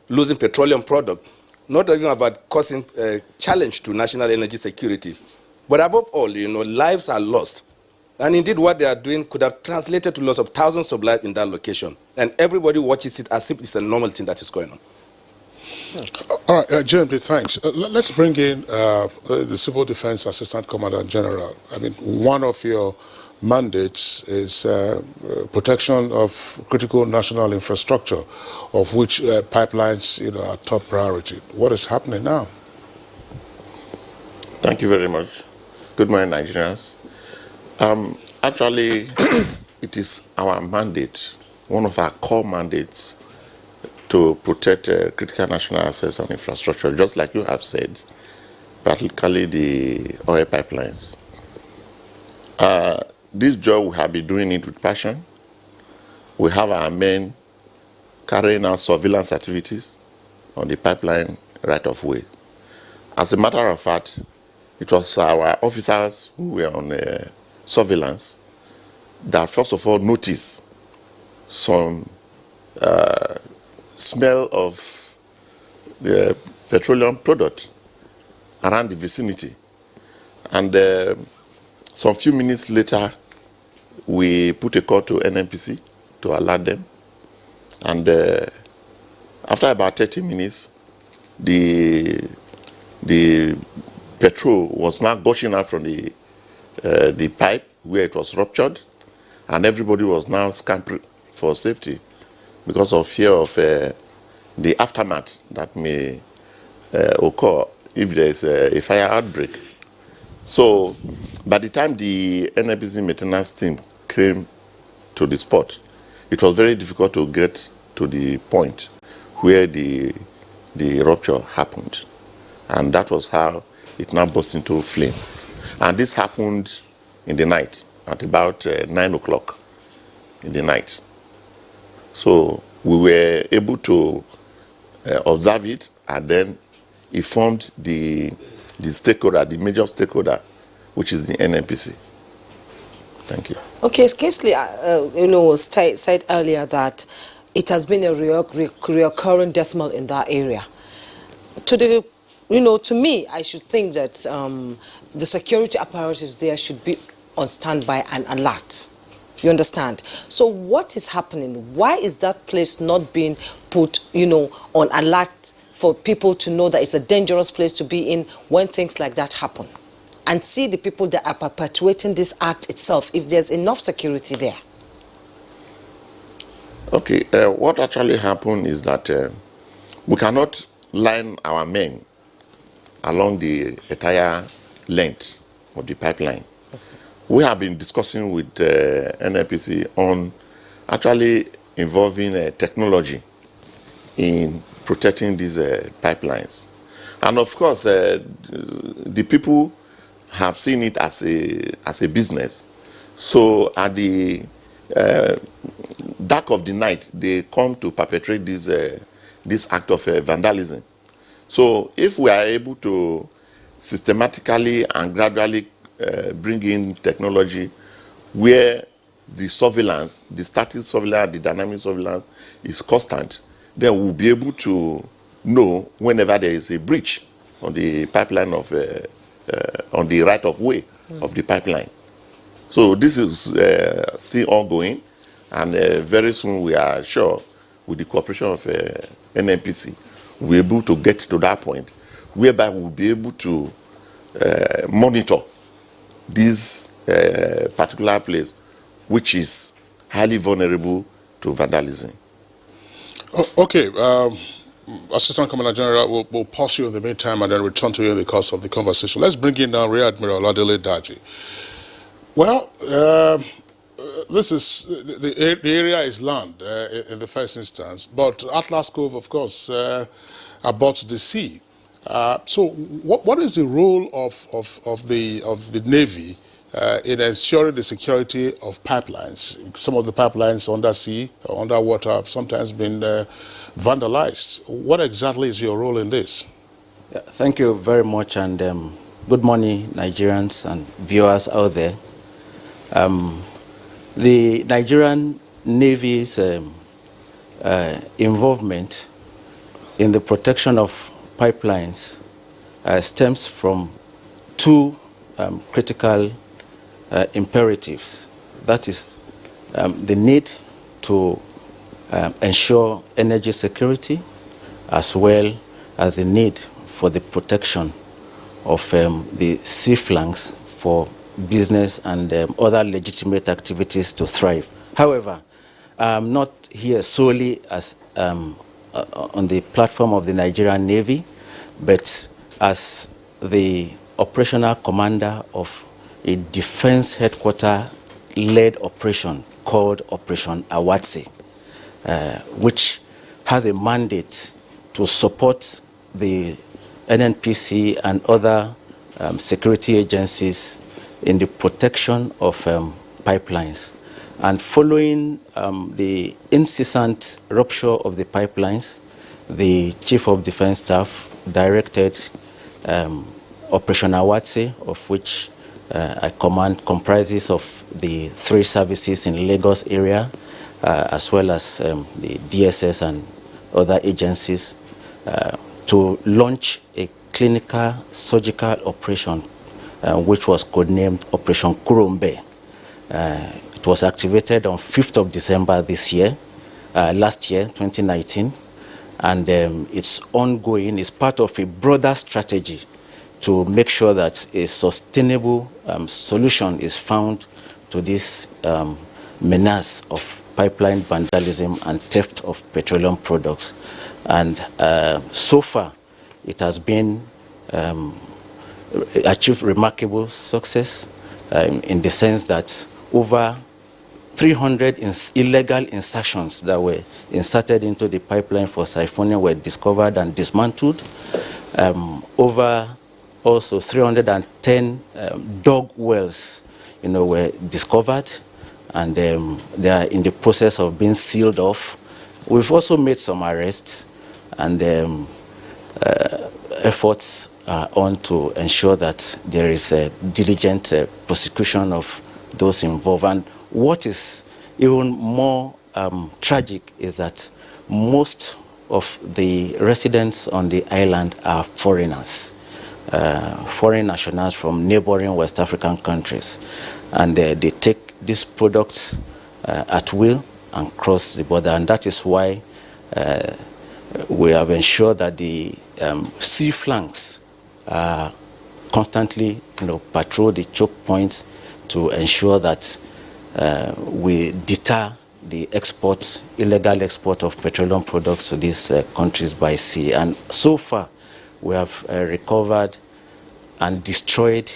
S17: losing petroleum product, not even about causing a challenge to national energy security, but above all, lives are lost. And indeed, what they are doing could have translated to loss of thousands of lives in that location. And everybody watches it as if it's a normal thing that is going on.
S2: All right, JMP, thanks. Let's bring in the Civil Defense Assistant Commandant General. I mean, one of your mandates is protection of critical national infrastructure, of which pipelines, are top priority. What is happening now?
S21: Thank you very much. Good morning, Nigerians. Actually, it is our mandate, one of our core mandates, to protect critical national assets and infrastructure, just like you have said, particularly the oil pipelines. This job, we have been doing it with passion. We have our men carrying out surveillance activities on the pipeline right of way. As a matter of fact, it was our officers who were on surveillance that first of all noticed some smell of the petroleum product around the vicinity. And some few minutes later, we put a call to NNPC to alert them. And after about 30 minutes, the petrol was now gushing out from the pipe where it was ruptured, and everybody was now scampering for safety because of fear of the aftermath that may occur if there is a fire outbreak. So by the time the NNPC maintenance team came to the spot, it was very difficult to get to the point where the rupture happened. And that was how it now burst into flame. And this happened in the night at about 9 o'clock. in the night. So we were able to observe it, and then informed the stakeholder, the major stakeholder, which is the NNPC. Thank you.
S1: Okay, Kingsley, said earlier that it has been a recurring decimal in that area. To me, I should think that the security apparatus there should be on standby and alert. You understand? So what is happening? Why is that place not being put, on alert for people to know that it's a dangerous place to be in when things like that happen? And see the people that are perpetuating this act itself, if there's enough security there.
S21: Okay, what actually happened is that we cannot line our men along the entire length of the pipeline. We have been discussing with NNPC on actually involving technology in protecting these pipelines. And of course, the people have seen it as a business. So at the dark of the night, they come to perpetrate this act of vandalism. So if we are able to systematically and gradually bring in technology where the surveillance, the static surveillance, the dynamic surveillance is constant, then we'll be able to know whenever there is a breach on the pipeline of on the right of way of the pipeline. So this is still ongoing, and very soon we are sure, with the cooperation of NNPC, we're able to get to that point whereby we'll be able to monitor this particular place, which is highly vulnerable to vandalism.
S2: Okay, Assistant Commander General, we'll pause you in the meantime and then return to you in the course of the conversation. Let's bring in now Rear Admiral Adele Daji. Well, this is the area is land in the first instance, but Atlas Cove, of course, abuts the sea. So, what is the role of the Navy in ensuring the security of pipelines? Some of the pipelines under sea or underwater have sometimes been vandalized. What exactly is your role in this?
S4: Yeah, thank you very much, and good morning, Nigerians and viewers out there. The Nigerian Navy's involvement in the protection of pipelines stems from two critical imperatives. That is the need to ensure energy security, as well as the need for the protection of the sea flanks for business and other legitimate activities to thrive. However, I'm not here solely as on the platform of the Nigerian Navy, but as the operational commander of a defense headquarter-led operation called Operation Awatse, which has a mandate to support the NNPC and other security agencies in the protection of pipelines. And following the incessant rupture of the pipelines, the Chief of Defense Staff directed Operation Awatse, of which I command, comprises of the 3 services in Lagos area, as well as the DSS and other agencies, to launch a clinical surgical operation, which was codenamed Operation Kurumbe. It was activated on 5th of December this year, last year, 2019, and it's ongoing. It's part of a broader strategy to make sure that a sustainable solution is found to this menace of pipeline vandalism and theft of petroleum products. And so far, it has been achieved remarkable success in the sense that over 300 illegal insertions that were inserted into the pipeline for siphoning were discovered and dismantled. Over also 310 dog wells, were discovered, and they are in the process of being sealed off. We've also made some arrests, and efforts are on to ensure that there is a diligent prosecution of those involved. And what is even more tragic is that most of the residents on the island are foreigners, foreign nationals from neighboring West African countries, and they take these products at will and cross the border, and that is why we have ensured that the sea flanks are constantly, patrol the choke points to ensure that we deter the illegal export of petroleum products to these countries by sea. And so far, we have recovered and destroyed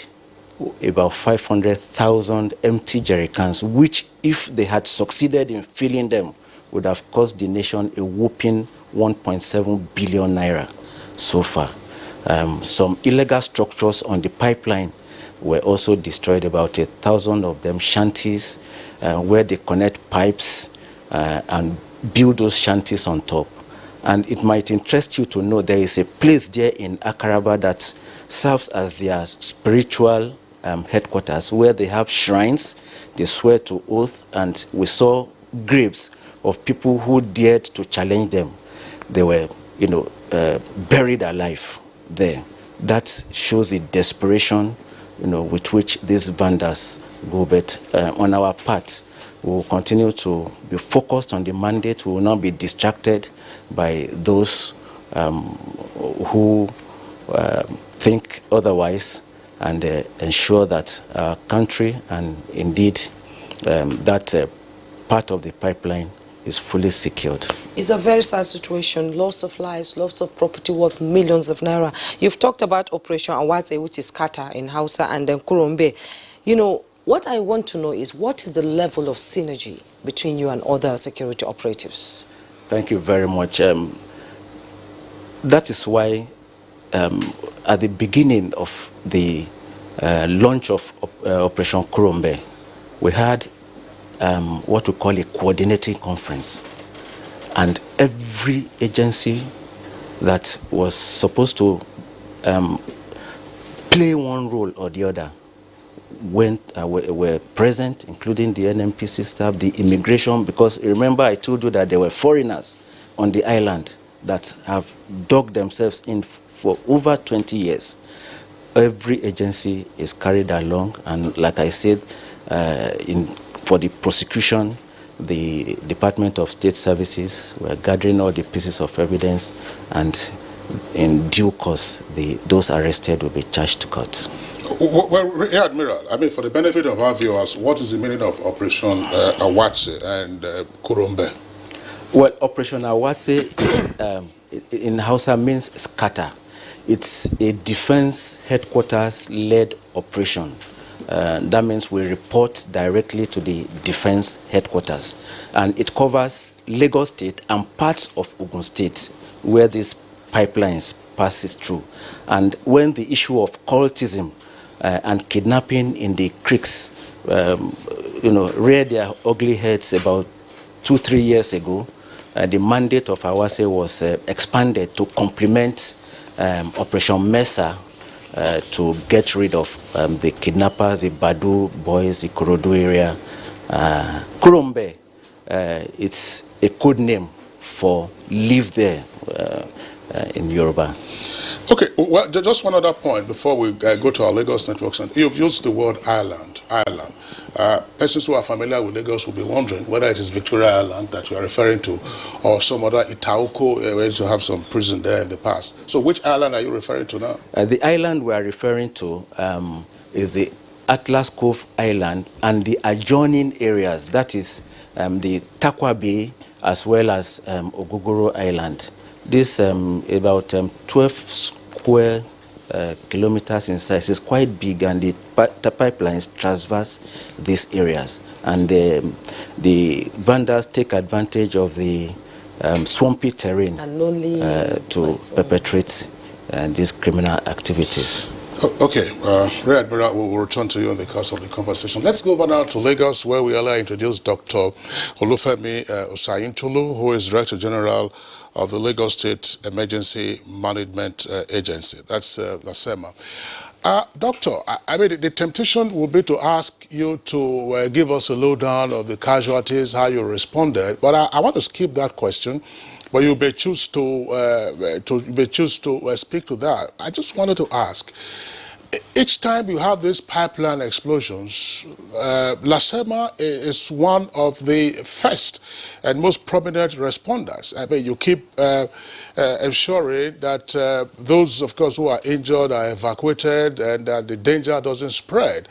S4: about 500,000 empty jerrycans, which, if they had succeeded in filling them, would have cost the nation a whopping 1.7 billion naira so far. Some illegal structures on the pipeline were also destroyed, about 1,000 of them, shanties, where they connect pipes and build those shanties on top. And it might interest you to know there is a place there in Akaraba that serves as their spiritual headquarters, where they have shrines, they swear to oath, and we saw graves of people who dared to challenge them. They were, buried alive there. That shows the desperation, with which these vandals go. But on our part, we will continue to be focused on the mandate. We will not be distracted by those who think otherwise, and ensure that our country, and indeed that part of the pipeline, is fully secured.
S1: It's a very sad situation. Loss of lives, loss of property worth millions of naira. You've talked about Operation Awaze, which is Kata in Hausa, and then Kurumbe. What I want to know is, what is the level of synergy between you and other security operatives?
S4: Thank you very much. That is why at the beginning of the launch of Operation Kurumbe, we had what we call a coordinating conference, and every agency that was supposed to play one role or the other were present, including the NMPC staff, the immigration, because remember I told you that there were foreigners on the island that have dug themselves in for over 20 years. Every agency is carried along, and like I said, for the prosecution, the Department of State Services were gathering all the pieces of evidence, and in due course, those arrested will be charged to court.
S2: Well, Admiral, for the benefit of our viewers, what is the meaning of Operation Awaze and Kurumbe?
S4: Well, Operation Awaze in Hausa means scatter. It's a defense headquarters-led operation. That means we report directly to the defense headquarters, and it covers Lagos State and parts of Ogun State where these pipelines passes through. And when the issue of cultism and kidnapping in the creeks, reared their ugly heads about 2-3 years ago, the mandate of Awase was expanded to complement Operation Mesa to get rid of the kidnappers, the Badu boys, the Korodu area. Kurumbe, it's a code name for live there in Yoruba.
S2: Okay, well, just one other point before we go to our Lagos network. You've used the word island. Persons who are familiar with Lagos will be wondering whether it is Victoria Island that you are referring to, or some other Itaoko, where you have some prison there in the past. So which island are you referring to now?
S4: The island we are referring to is the Atlas Cove Island and the adjoining areas, that is the Takwa Bay as well as Ogogoro Island. This about 12 square kilometers in size is quite big, and the pipelines traverse these areas. And the vandals take advantage of the swampy terrain to perpetrate these criminal activities.
S2: Okay, Ray Admiral, we'll return to you in the course of the conversation. Let's go over now to Lagos, where we earlier introduced Dr. Olufemi Osayintolu, who is Director General of the Lagos State Emergency Management Agency. That's LASEMA. Doctor, I mean, the temptation would be to ask you to give us a lowdown of the casualties, how you responded, but I want to skip that question. But you may choose to speak to that. I just wanted to ask, each time you have these pipeline explosions, LASEMA is one of the first and most prominent responders. I mean, you keep ensuring that those, of course, who are injured are evacuated and that the danger doesn't spread.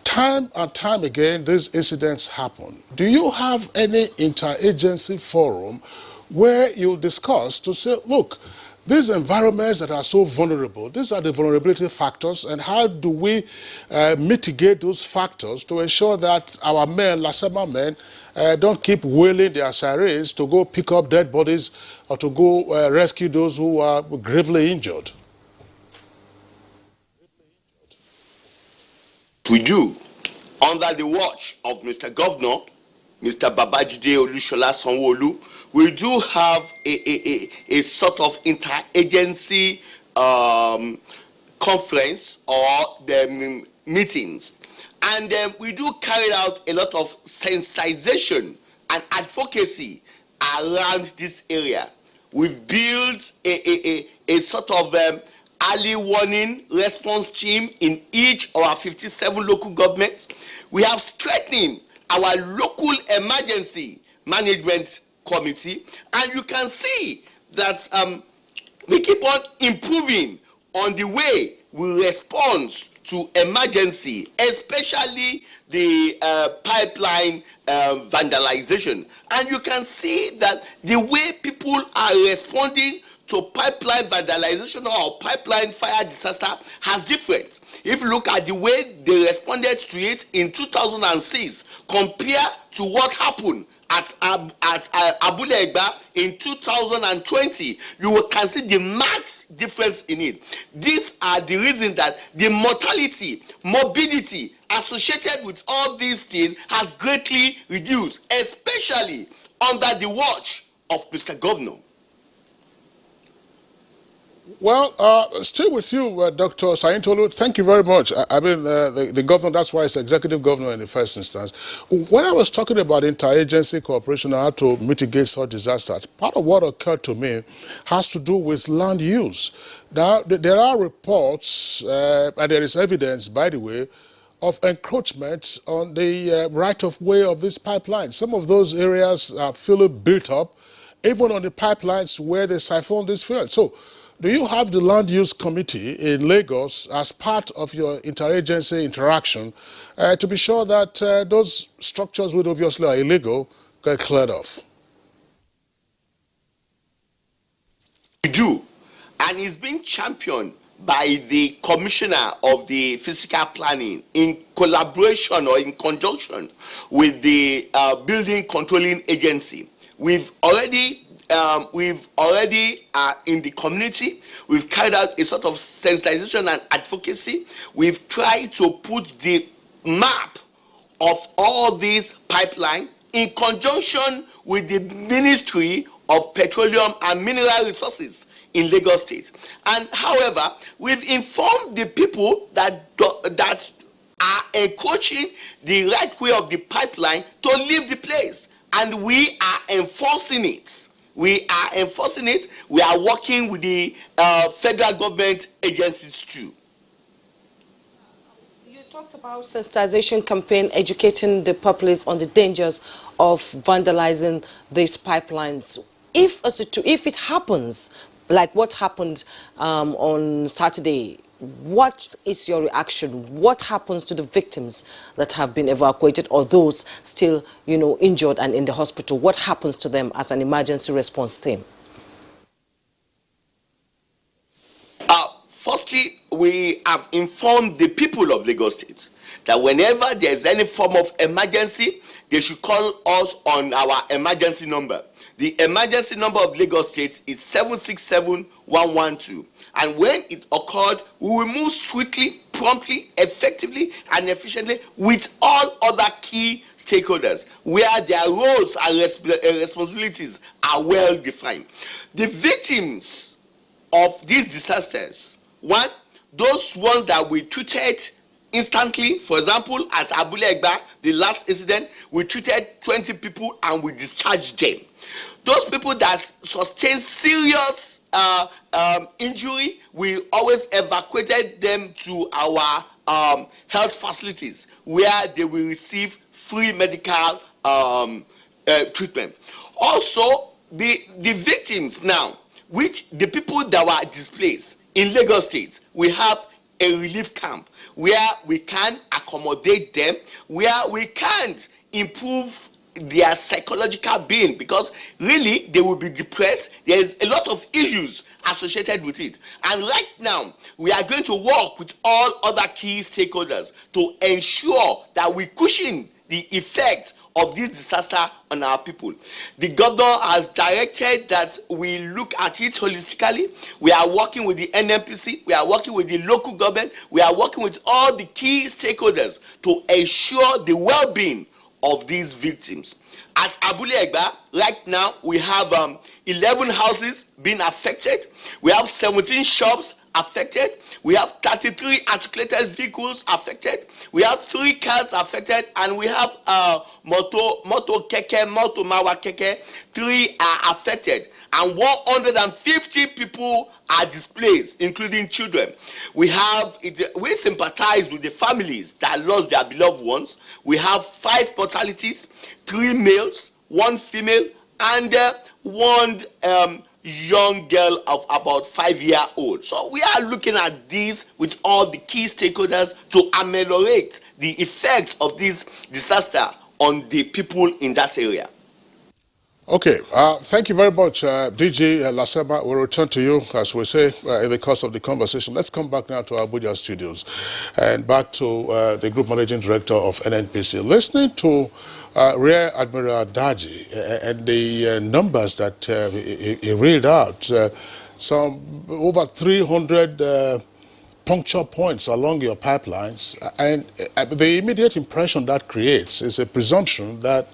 S2: Time and time again, these incidents happen. Do you have any interagency forum where you discuss to say, look, these environments that are so vulnerable, these are the vulnerability factors, and how do we mitigate those factors to ensure that our men, LASEMA men, don't keep wailing their sirens to go pick up dead bodies or to go rescue those who are gravely injured?
S5: We do, under the watch of Mr. Governor, Mr. Babajide Olushola Sanwo-Olu, we do have a sort of interagency conference or the meetings. And we do carry out a lot of sensitization and advocacy around this area. We've built a sort of early warning response team in each of our 57 local governments. We have strengthened our local emergency management committee, and you can see that we keep on improving on the way we respond to emergency, especially the pipeline vandalization. And you can see that the way people are responding to pipeline vandalization or pipeline fire disaster has different. If you look at the way they responded to it in 2006 compared to what happened at Abuja in 2020, you can see the marked difference in it. These are the reasons that the mortality, morbidity associated with all these things has greatly reduced, especially under the watch of Mr. Governor.
S2: Well, still with you, Dr. Sayintolu, thank you very much. I mean, the governor, that's why it's executive governor in the first instance. When I was talking about interagency cooperation and how to mitigate such disasters, part of what occurred to me has to do with land use. Now, there are reports, and there is evidence, by the way, of encroachment on the right-of-way of this pipeline. Some of those areas are fully built up, even on the pipelines where they siphon this fuel. So, do you have the land use committee in Lagos as part of your interagency interaction to be sure that those structures, which obviously are illegal, get cleared off?
S5: We do, and it's been championed by the commissioner of the physical planning in collaboration or in conjunction with the building controlling agency. We've already in the community, we've carried out a sort of sensitization and advocacy. We've tried to put the map of all these pipelines in conjunction with the Ministry of Petroleum and Mineral Resources in Lagos State. And however, we've informed the people that are encroaching the right way of the pipeline to leave the place, and we are enforcing it. We are enforcing it. We are working with the federal government agencies too.
S1: You talked about sensitization campaign, educating the populace on the dangers of vandalizing these pipelines. If it happens, like what happened on Saturday, what is your reaction? What happens to the victims that have been evacuated or those still, injured and in the hospital? What happens to them as an emergency response team?
S5: Firstly, we have informed the people of Lagos State that whenever there is any form of emergency, they should call us on our emergency number The emergency number of Lagos State is 767112. And when it occurred, we will move swiftly, promptly, effectively, and efficiently with all other key stakeholders where their roles and responsibilities are well defined. The victims of these disasters, one, those ones that we treated instantly. For example, at Abule-Egba, the last incident, we treated 20 people and we discharged them. Those people that sustained serious injury, we always evacuated them to our health facilities where they will receive free medical treatment. Also, the victims now, which the people that were displaced in Lagos State, we have a relief camp where we can accommodate them, where we can't improve their psychological being, because really they will be depressed. There is a lot of issues associated with it. And right now, we are going to work with all other key stakeholders to ensure that we cushion the effects of this disaster on our people. The governor has directed that we look at it holistically. We are working with the NMPC, we are working with the local government, we are working with all the key stakeholders to ensure the well-being of these victims. At Abule-Egba, right now, we have 11 houses being affected. We have 17 shops affected. We have 33 articulated vehicles affected. We have 3 cars affected, and we have moto mawa keke. 3 are affected, and 150 people are displaced, including children. We sympathize with the families that lost their beloved ones. We have 5 fatalities, 3 males, 1 female, and 1 young girl of about 5-year-old. So we are looking at this with all the key stakeholders to ameliorate the effects of this disaster on the people in that area.
S2: Okay, thank you very much, DJ Lasema. We'll return to you, as we say, in the course of the conversation. Let's come back now to our Abuja studios and back to the Group Managing Director of NNPC. Listening to Rear Admiral Daji and the numbers that he read out, some over 300 puncture points along your pipelines, and the immediate impression that creates is a presumption that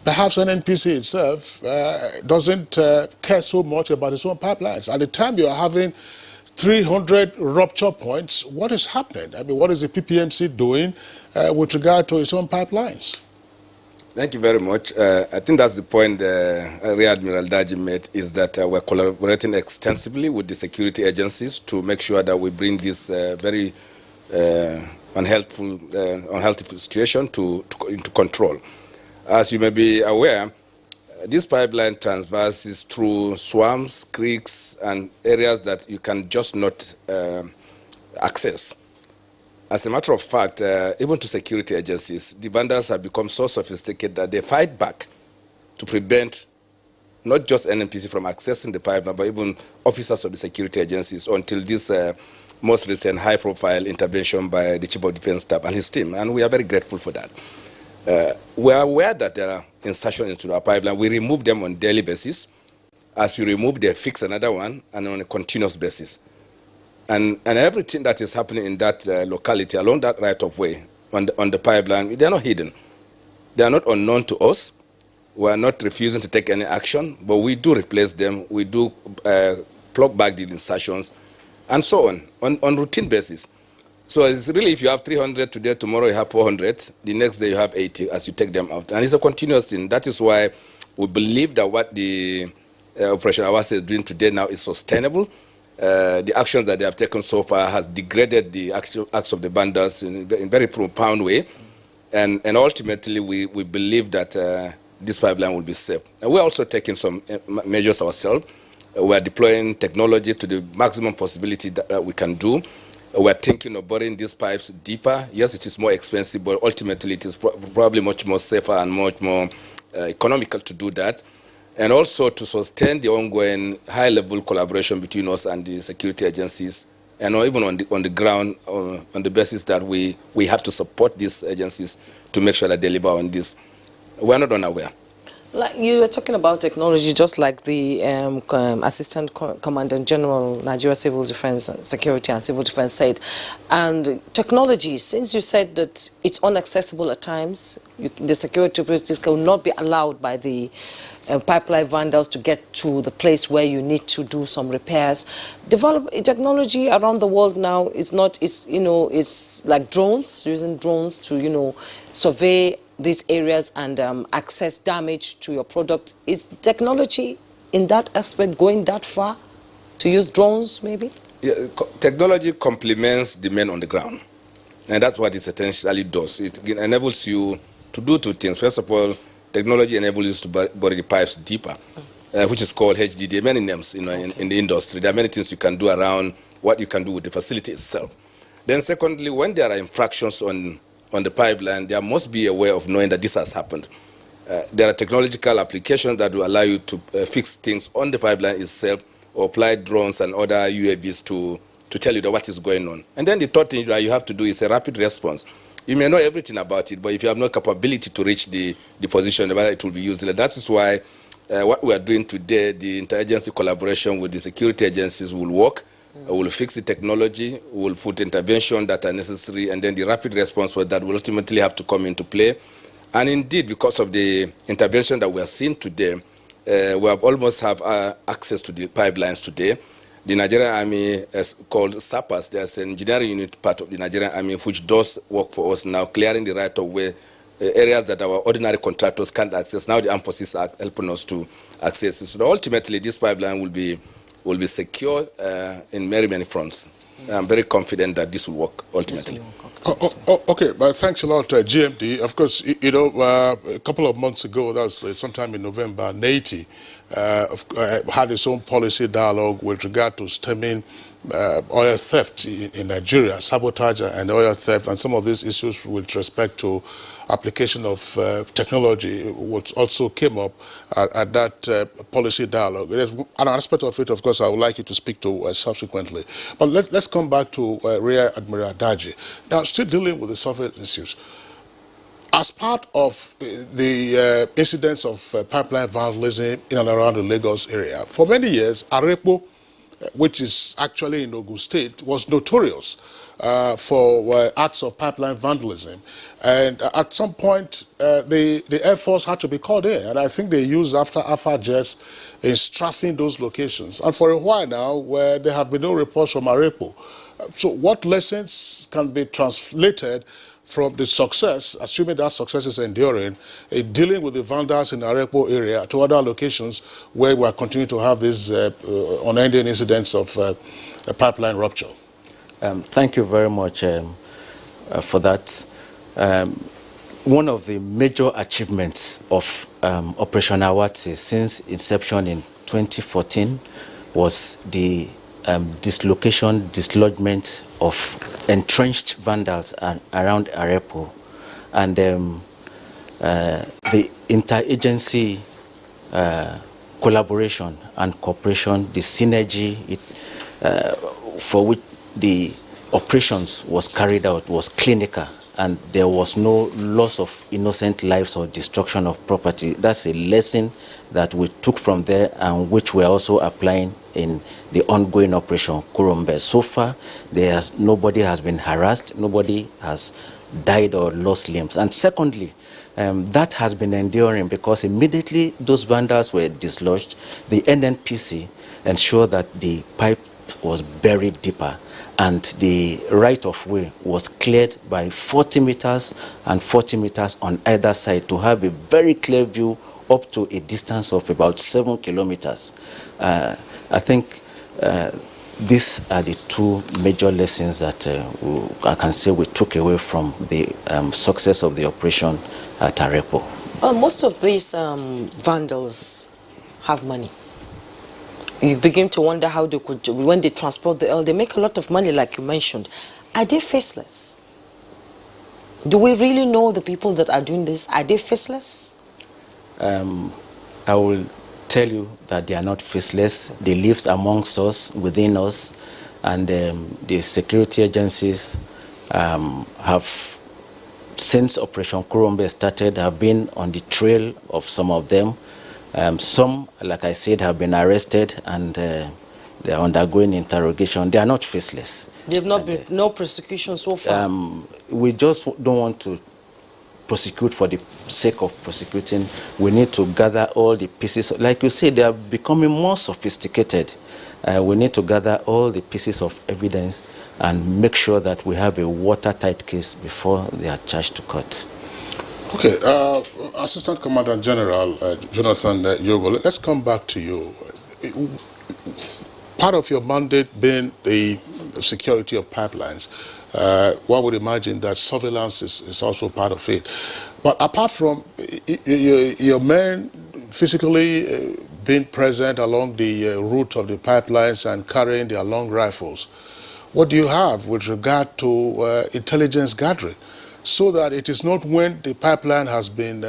S2: perhaps NNPC itself doesn't care so much about its own pipelines. At the time you are having 300 rupture points, what is happening? I mean, what is the PPMC doing with regard to its own pipelines?
S17: Thank you very much. I think that's the point Rear Admiral Daji made, is that we're collaborating extensively with the security agencies to make sure that we bring this very unhealthy situation into control. As you may be aware, this pipeline traverses through swamps, creeks, and areas that you can just not access. As a matter of fact, even to security agencies, the vandals have become so sophisticated that they fight back to prevent not just NNPC from accessing the pipeline, but even officers of the security agencies, until this most recent high-profile intervention by the Chief of Defense Staff and his team, and we are very grateful for that. We are aware that there are insertions into our pipeline. We remove them on a daily basis. As you remove, they fix another one, and on a continuous basis. And everything that is happening in that locality along that right-of-way on the pipeline, they are not hidden. They are not unknown to us. We are not refusing to take any action, but we do replace them. We do plug back the insertions, and so on routine basis. So it's really, if you have 300 today, tomorrow you have 400, the next day you have 80 as you take them out. And it's a continuous thing. That is why we believe that what the Operation Awase is doing today now is sustainable. The actions that they have taken so far has degraded the acts of the bandits in a very profound way. And ultimately, we believe that this pipeline will be safe. And we're also taking some measures ourselves. We're deploying technology to the maximum possibility that we can do. We're thinking of burying these pipes deeper. Yes, it is more expensive, but ultimately it is probably much more safer and much more economical to do that. And also to sustain the ongoing high-level collaboration between us and the security agencies, and even on the ground, on the basis that we have to support these agencies to make sure that they deliver on this. We're not unaware.
S1: Like you were talking about technology, just like the Assistant Commandant General, Nigeria Civil Defense, Security and Civil Defense said, and technology, since you said that it's inaccessible at times, the security operatives will not be allowed by the pipeline vandals to get to the place where you need to do some repairs. Technology around the world now is not, it's like drones, using drones to, survey these areas and access damage to your product. Is technology in that aspect going that far to use drones maybe?
S6: Yeah, technology complements the men on the ground, and that's what it essentially does. It enables you to do two things. First of all, technology enables you to bury the pipes deeper, which is called HDD. There are many names in the industry. There are many things you can do around what you can do with the facility itself. Then secondly, when there are infractions on the pipeline, there must be a way of knowing that this has happened. There are technological applications that will allow you to fix things on the pipeline itself, or apply drones and other UAVs to tell you that what is going on. And then the third thing that you have to do is a rapid response. You may know everything about it, but if you have no capability to reach the position, it will be useless. That is why what we are doing today, the interagency collaboration with the security agencies will work. We'll fix the technology, we'll put intervention that are necessary, and then the rapid response for that will ultimately have to come into play. And indeed, because of the intervention that we are seeing today, we have almost have access to the pipelines today. The Nigerian Army is called SAPAS. There's an engineering unit part of the Nigerian Army which does work for us now, clearing the right of way, areas that our ordinary contractors can't access. Now the armed forces are helping us to access it. So ultimately, this pipeline will be secure in many fronts. I'm very confident that this will work ultimately.
S2: Okay, but thanks a lot, GMD. Of course, a couple of months ago, that was sometime in November, NATI had its own policy dialogue with regard to stemming oil theft in Nigeria, sabotage and oil theft, and some of these issues with respect to application of technology, which also came up at that policy dialogue. There's an aspect of it, of course, I would like you to speak to subsequently. But let's come back to Rear Admiral Daji. Now, still dealing with the surface issues. As part of the incidents of pipeline vandalism in and around the Lagos area, for many years, Arepo, which is actually in Ogun State, was notorious for acts of pipeline vandalism. And at some point, the Air Force had to be called in, and I think they used Alpha jets in strafing those locations. And for a while now, where there have been no reports from Arepo. So what lessons can be translated from the success, assuming that success is enduring, dealing with the vandals in the Arepo area to other locations where we are continuing to have these unending incidents of pipeline rupture?
S4: Thank you very much for that. One of the major achievements of Operation Awatsi since inception in 2014 was the dislodgement of entrenched vandals around Arepo, and the interagency collaboration and cooperation, the synergy for which the operations was carried out was clinical, and there was no loss of innocent lives or destruction of property. That's a lesson that we took from there and which we're also applying in the ongoing Operation Kurumbe. So far, nobody has been harassed, nobody has died or lost limbs. And secondly, that has been enduring because immediately those vandals were dislodged, the NNPC ensured that the pipe was buried deeper and the right of way was cleared by 40 meters and 40 meters on either side to have a very clear view up to a distance of about 7 kilometers. I think these are the two major lessons that I can say we took away from the success of the operation at Arepo.
S1: Most of these vandals have money. You begin to wonder how they could, when they transport the oil, they make a lot of money like you mentioned. Are they faceless? Do we really know the people that are doing this? Are they faceless?
S4: I will tell you that they are not faceless. They live amongst us, within us, and the security agencies have since Operation Kurumbe started, have been on the trail of some of them. Some, like I said, have been arrested and they are undergoing interrogation. They are not faceless.
S1: They've not been, no prosecution so far?
S4: We just don't want to prosecute for the sake of prosecuting. We need to gather all the pieces. Like you said, they are becoming more sophisticated. We need to gather all the pieces of evidence and make sure that we have a watertight case before they are charged to court.
S2: Okay, Assistant Commandant General Jonathan Yogo, let's come back to you. Part of your mandate being the security of pipelines, one would imagine that surveillance is also part of it. But apart from your men physically being present along the route of the pipelines and carrying their long rifles, what do you have with regard to intelligence gathering? So that it is not when the pipeline has been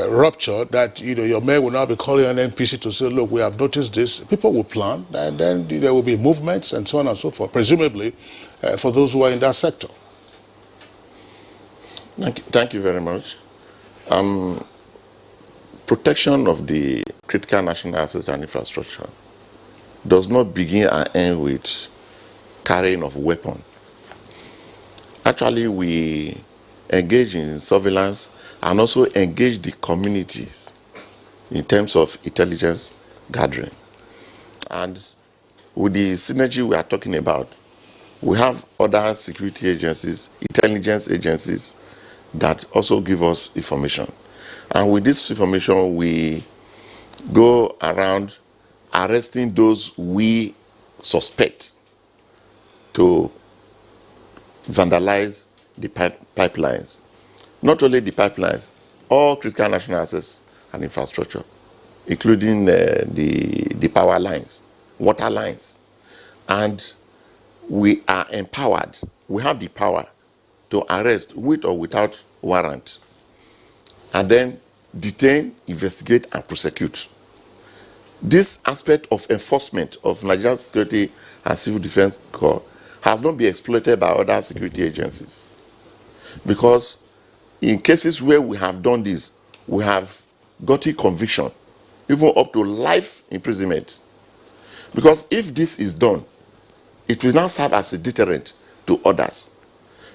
S2: ruptured that your men will now be calling an NPC to say, look, we have noticed this. People will plan, and then there will be movements and so on and so forth, presumably for those who are in that sector.
S21: Thank you very much. Protection of the critical national assets and infrastructure does not begin and end with carrying of weapons. Actually, we engage in surveillance and also engage the communities in terms of intelligence gathering. And with the synergy we are talking about, we have other security agencies, intelligence agencies that also give us information. And with this information, we go around arresting those we suspect to vandalize the pipelines. Not only the pipelines, all critical national assets and infrastructure, including the power lines, water lines. And we are empowered, we have the power to arrest with or without warrant, and then detain, investigate, and prosecute. This aspect of enforcement of Nigerian Security and Civil Defense Corps has not been exploited by other security agencies. Because in cases where we have done this, we have gotten conviction, even up to life imprisonment. Because if this is done, it will now serve as a deterrent to others.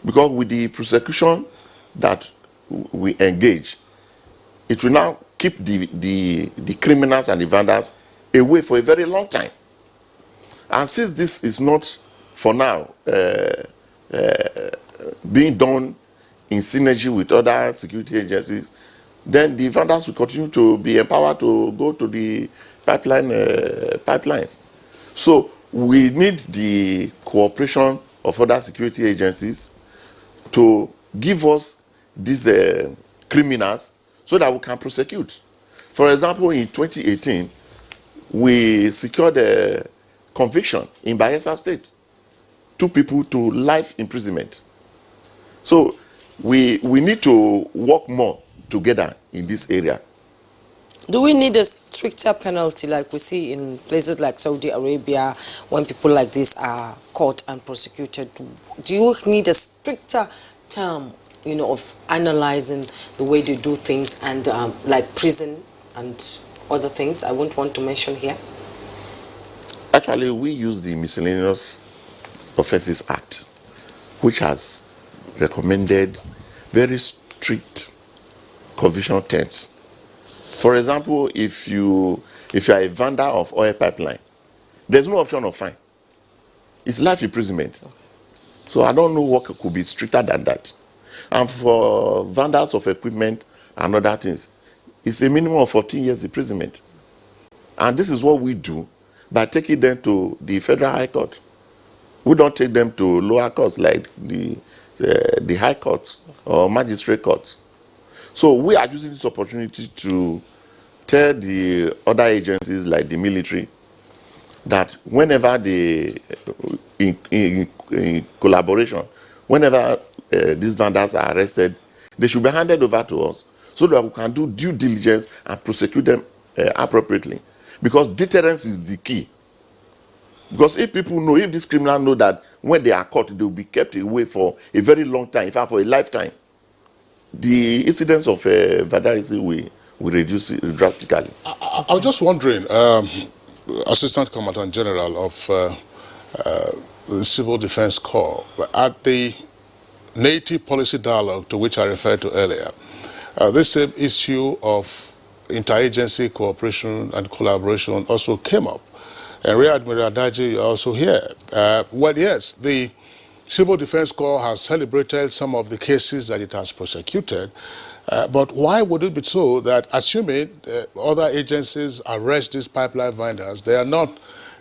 S21: Because with the prosecution that we engage, it will now keep the criminals and the vandals away for a very long time. And since this is not, for now, being done in synergy with other security agencies, then the vandals will continue to be empowered to go to the pipelines. So we need the cooperation of other security agencies to give us these criminals so that we can prosecute. For example, in 2018, we secured a conviction in Bayelsa State, 2 people to life imprisonment. So we need to work more together in this area.
S1: Do we need a stricter penalty like we see in places like Saudi Arabia when people like this are caught and prosecuted? Do you need a stricter term, of analyzing the way they do things, and like prison and other things I won't want to mention here?
S21: Actually, we use the Miscellaneous Offences Act, which has recommended very strict conviction terms. For example, if you are a vendor of oil pipeline, there's no option of fine. It's life imprisonment. So I don't know what could be stricter than that. And for vendors of equipment and other things, it's a minimum of 14 years imprisonment. And this is what we do by taking them to the Federal High Court. We don't take them to lower courts like the High Court or Magistrate Courts. So we are using this opportunity to tell the other agencies like the military that whenever they, in collaboration, whenever these vandals are arrested, they should be handed over to us so that we can do due diligence and prosecute them appropriately. Because deterrence is the key. Because if people know, if these criminals know that when they are caught, they will be kept away for a very long time, in fact, for a lifetime. The incidence of vandalism will reduce drastically.
S2: I was just wondering, Assistant Commandant General of the Civil Defense Corps, at the Native Policy Dialogue to which I referred to earlier, this same issue of interagency cooperation and collaboration also came up. And Rear Admiral Daji, you're also here. Well, yes, the Civil Defense Corps has celebrated some of the cases that it has prosecuted, but why would it be so that, assuming other agencies arrest these pipeline vendors, they are not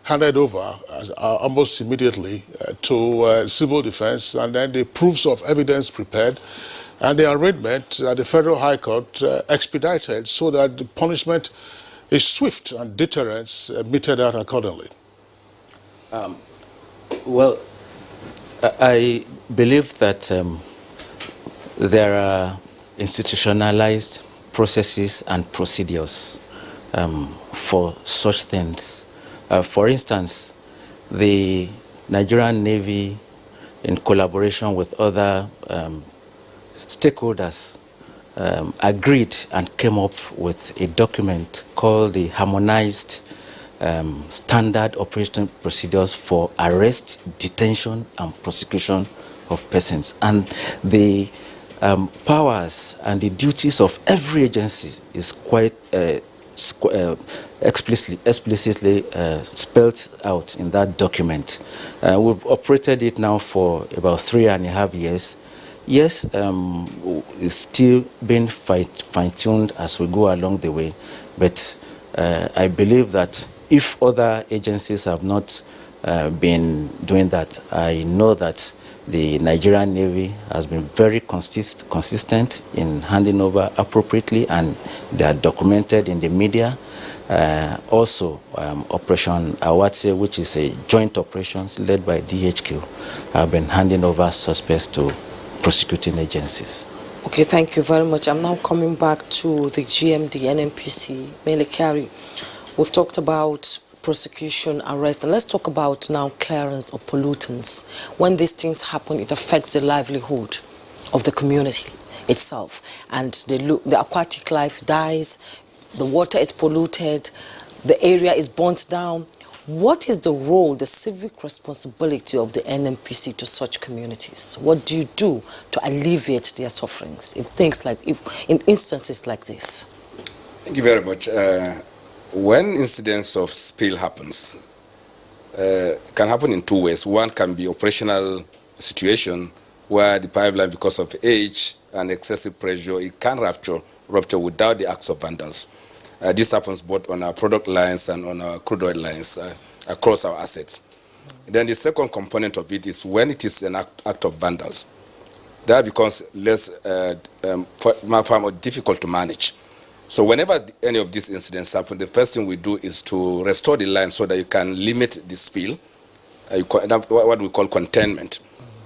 S2: handed over almost immediately to civil defense, and then the proofs of evidence prepared and the arraignment at the Federal High Court expedited so that the punishment is swift and deterrence meted out accordingly?
S4: Well, I believe that there are institutionalized processes and procedures for such things. For instance, the Nigerian Navy, in collaboration with other stakeholders, agreed and came up with a document called the Harmonized Standard Operating Procedures for Arrest, Detention and Prosecution of Persons. And the powers and the duties of every agency is quite explicitly spelled out in that document. We've operated it now for about 3.5 years. Yes, it's still being fine-tuned as we go along the way, but I believe that if other agencies have not been doing that, I know that the Nigerian Navy has been very consistent in handing over appropriately, and they are documented in the media. Also, Operation Awatse, which is a joint operations led by DHQ, have been handing over suspects to prosecuting agencies.
S1: Okay, thank you very much. I'm now coming back to the GMD, NNPC, Mele Kyari. We've talked about prosecution, arrest, and let's talk about now clearance of pollutants. When these things happen, it affects the livelihood of the community itself, and the aquatic life dies, the water is polluted, the area is burnt down. What is the role, the civic responsibility of the NNPC to such communities? What do you do to alleviate their sufferings in instances like this?
S6: Thank you very much. When incidents of spill happens, it can happen in two ways. One can be operational situation where the pipeline, because of age and excessive pressure, it can rupture without the acts of vandals. This happens both on our product lines and on our crude oil lines across our assets. Then the second component of it is when it is an act of vandals. That becomes far more difficult to manage. So whenever any of these incidents happen, the first thing we do is to restore the line so that you can limit the spill, what we call containment,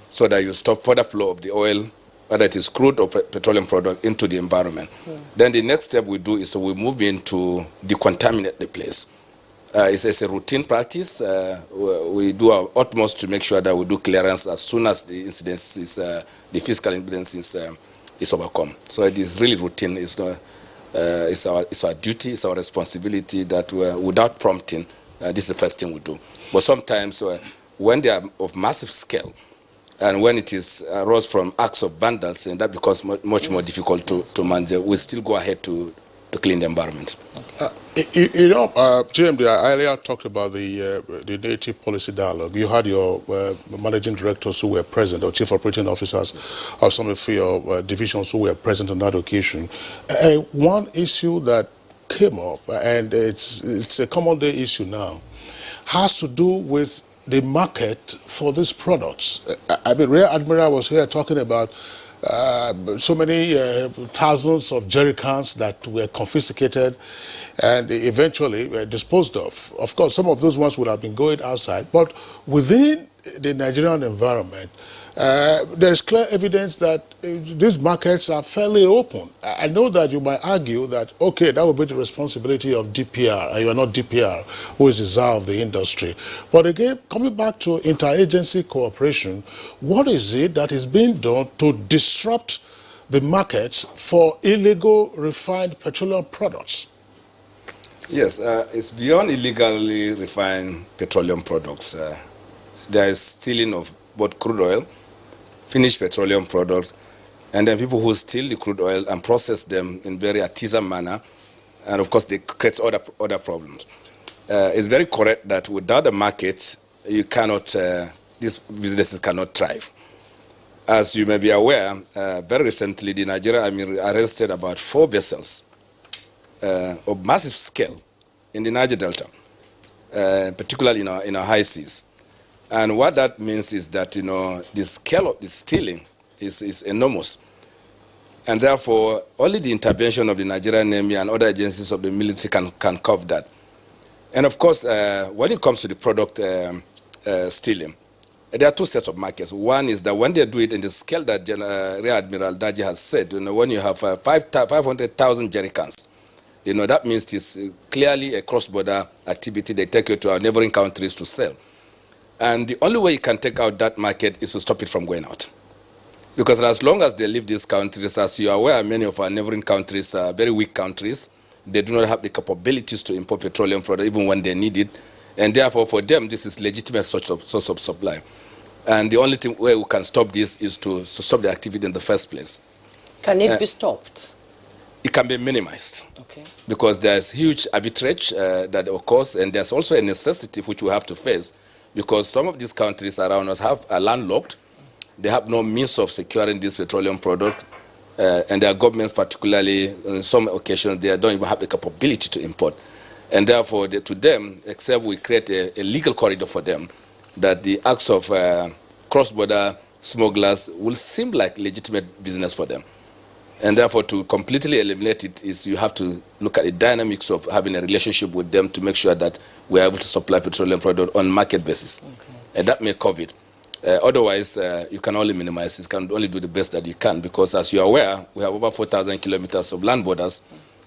S6: so that you stop further flow of the oil, whether it is crude or petroleum product, into the environment. Then the next step we do is we move in to decontaminate the place. It's a routine practice. We do our utmost to make sure that we do clearance as soon as the incidence is, the physical incidence is overcome. So it is really routine. It's our duty, it's our responsibility that without prompting, this is the first thing we do. But sometimes when they are of massive scale, and when it is arose from acts of vandals, and that becomes much more difficult to manage, we still go ahead to clean the environment.
S2: GMD, I earlier talked about the Native Policy Dialogue. You had your managing directors who were present, or chief operating officers of some of your divisions who were present on that occasion. One issue that came up, and it's a common day issue now, has to do with the market for these products. I mean, Rear Admiral was here talking about so many thousands of jerry cans that were confiscated and eventually disposed of. Of course, some of those ones would have been going outside, but within the Nigerian environment, there's clear evidence that these markets are fairly open. I know that you might argue that, okay, that would be the responsibility of DPR, and you are not DPR, who is the czar of the industry. But again, coming back to interagency cooperation, what is it that is being done to disrupt the markets for illegal refined petroleum products?
S6: Yes, it's beyond illegally refined petroleum products. There is stealing of both crude oil, finished petroleum product, and then people who steal the crude oil and process them in very artisan manner, and of course they create other problems. It's very correct that without the market, you cannot, these businesses cannot thrive. As you may be aware, very recently the Nigerian Army arrested about 4 vessels of massive scale in the Niger Delta, particularly in our high seas. And what that means is that, the scale of the stealing is enormous. And therefore, only the intervention of the Nigerian Army and other agencies of the military can cover that. And of course, when it comes to the product stealing, there are 2 sets of markets. One is that when they do it in the scale that Rear Admiral Daji has said, when you have 500,000 jerrycans, that means it's clearly a cross-border activity. They take it to our neighboring countries to sell. And the only way you can take out that market is to stop it from going out. Because as long as they leave these countries, as you are aware, many of our neighboring countries are very weak countries. They do not have the capabilities to import petroleum products even when they need it. And therefore, for them, this is legitimate source of supply. And the only thing where we can stop this is to stop the activity in the first place.
S1: Can it be stopped?
S6: It can be minimized.
S1: Okay.
S6: Because there's huge arbitrage that occurs, and there's also a necessity which we have to face, because some of these countries around us are landlocked. They have no means of securing this petroleum product, and their governments, particularly on some occasions, they don't even have the capability to import. And therefore, to them, except we create a legal corridor for them, that the acts of cross-border smugglers will seem like legitimate business for them. And therefore, to completely eliminate it is you have to look at the dynamics of having a relationship with them to make sure that we are able to supply petroleum product on market basis. Okay. And that may cover it. Otherwise, you can only minimize it. You can only do the best that you can, because as you are aware, we have over 4,000 kilometers of land borders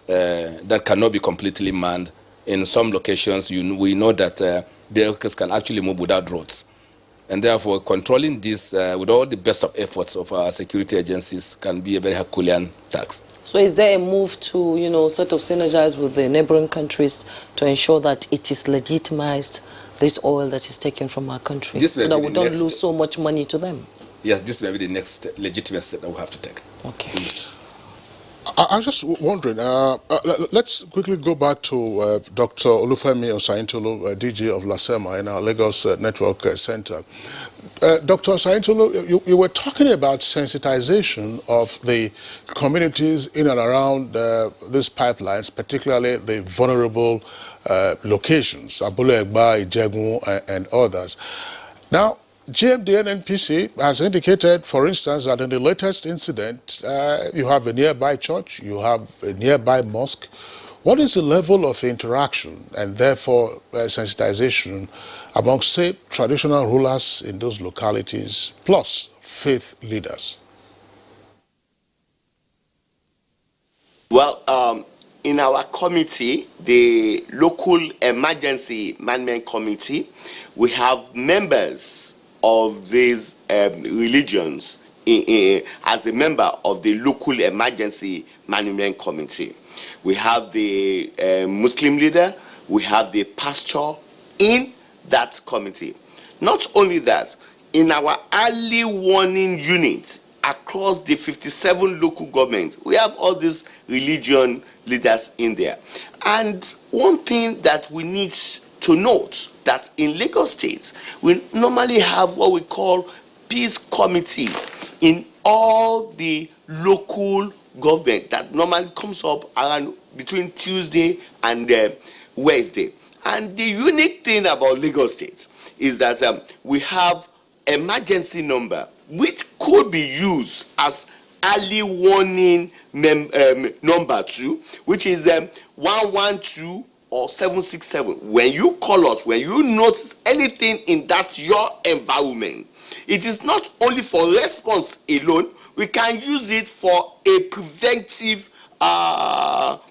S6: that cannot be completely manned. In some locations, we know that vehicles can actually move without roads. And therefore, controlling this with all the best of efforts of our security agencies can be a very Herculean task.
S1: So is there a move to, sort of synergize with the neighboring countries to ensure that it is legitimized, this oil that is taken from our country, so that we don't lose so much money to them?
S6: Yes, this may be the next legitimate step that we have to take.
S1: Okay.
S2: I was just wondering, let's quickly go back to Dr. Olufemi Osaintolu, DG of LASEMA in our Lagos Network Center. Dr. Osaintolu, you were talking about sensitization of the communities in and around these pipelines, particularly the vulnerable locations, Abule Egba, Ijegun, and others. Now, GMD and NPC has indicated, for instance, that in the latest incident, you have a nearby church, you have a nearby mosque. What is the level of interaction and therefore sensitization among, say, traditional rulers in those localities, plus faith leaders?
S5: Well, in our committee, the local emergency management committee, we have members of these religions as a member of the local emergency management committee. We have the Muslim leader, we have the pastor in that committee. Not only that, in our early warning unit across the 57 local governments, we have all these religion leaders in there. And one thing that we need to note that in Lagos State, we normally have what we call peace committee in all the local government that normally comes up around between Tuesday and Wednesday. And the unique thing about Lagos State is that we have emergency number which could be used as early warning number 2, which is 112 or 767, when you call us, when you notice anything in that your environment, it is not only for response alone, we can use it for a preventive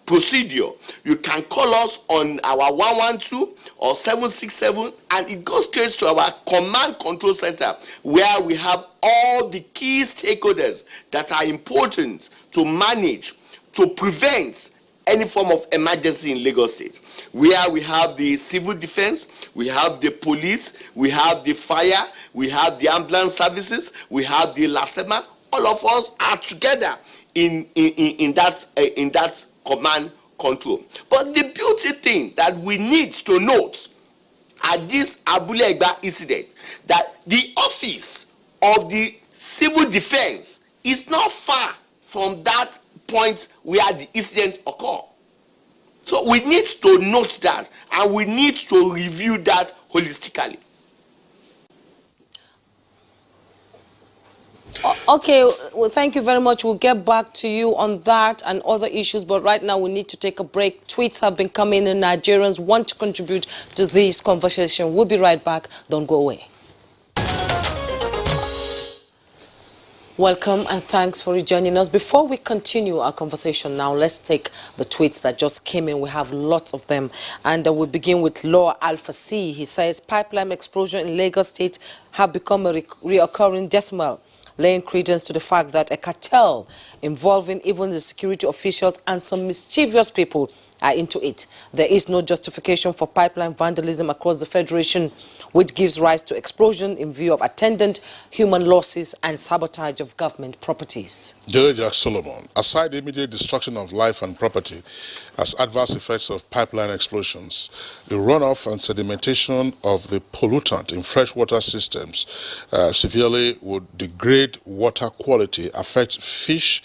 S5: procedure. You can call us on our 112 or 767, and it goes straight to our command control center, where we have all the key stakeholders that are important to manage, to prevent any form of emergency in Lagos State, where we have the civil defense, we have the police, we have the fire, we have the ambulance services, we have the LASEMA. All of us are together in that command control. But the beauty thing that we need to note at this Abuja incident, that the office of the civil defense is not far from that point where the incident occurred. So we need to note that, and we need to review that holistically.
S1: Okay, well, thank you very much. We'll get back to you on that and other issues, but right now we need to take a break. Tweets have been coming in. Nigerians want to contribute to this conversation. We'll be right back. Don't go away. Welcome and thanks for joining us. Before we continue our conversation now, let's take the tweets that just came in. We have lots of them. And we begin with Law Alpha C. He says, pipeline explosion in Lagos State have become a reoccurring decimal, laying credence to the fact that a cartel involving even the security officials and some mischievous people are into it. There is no justification for pipeline vandalism across the Federation, which gives rise to explosion in view of attendant human losses and sabotage of government properties.
S2: Jerry Jack Solomon, aside the immediate destruction of life and property as adverse effects of pipeline explosions, the runoff and sedimentation of the pollutant in freshwater systems severely would degrade water quality, affect fish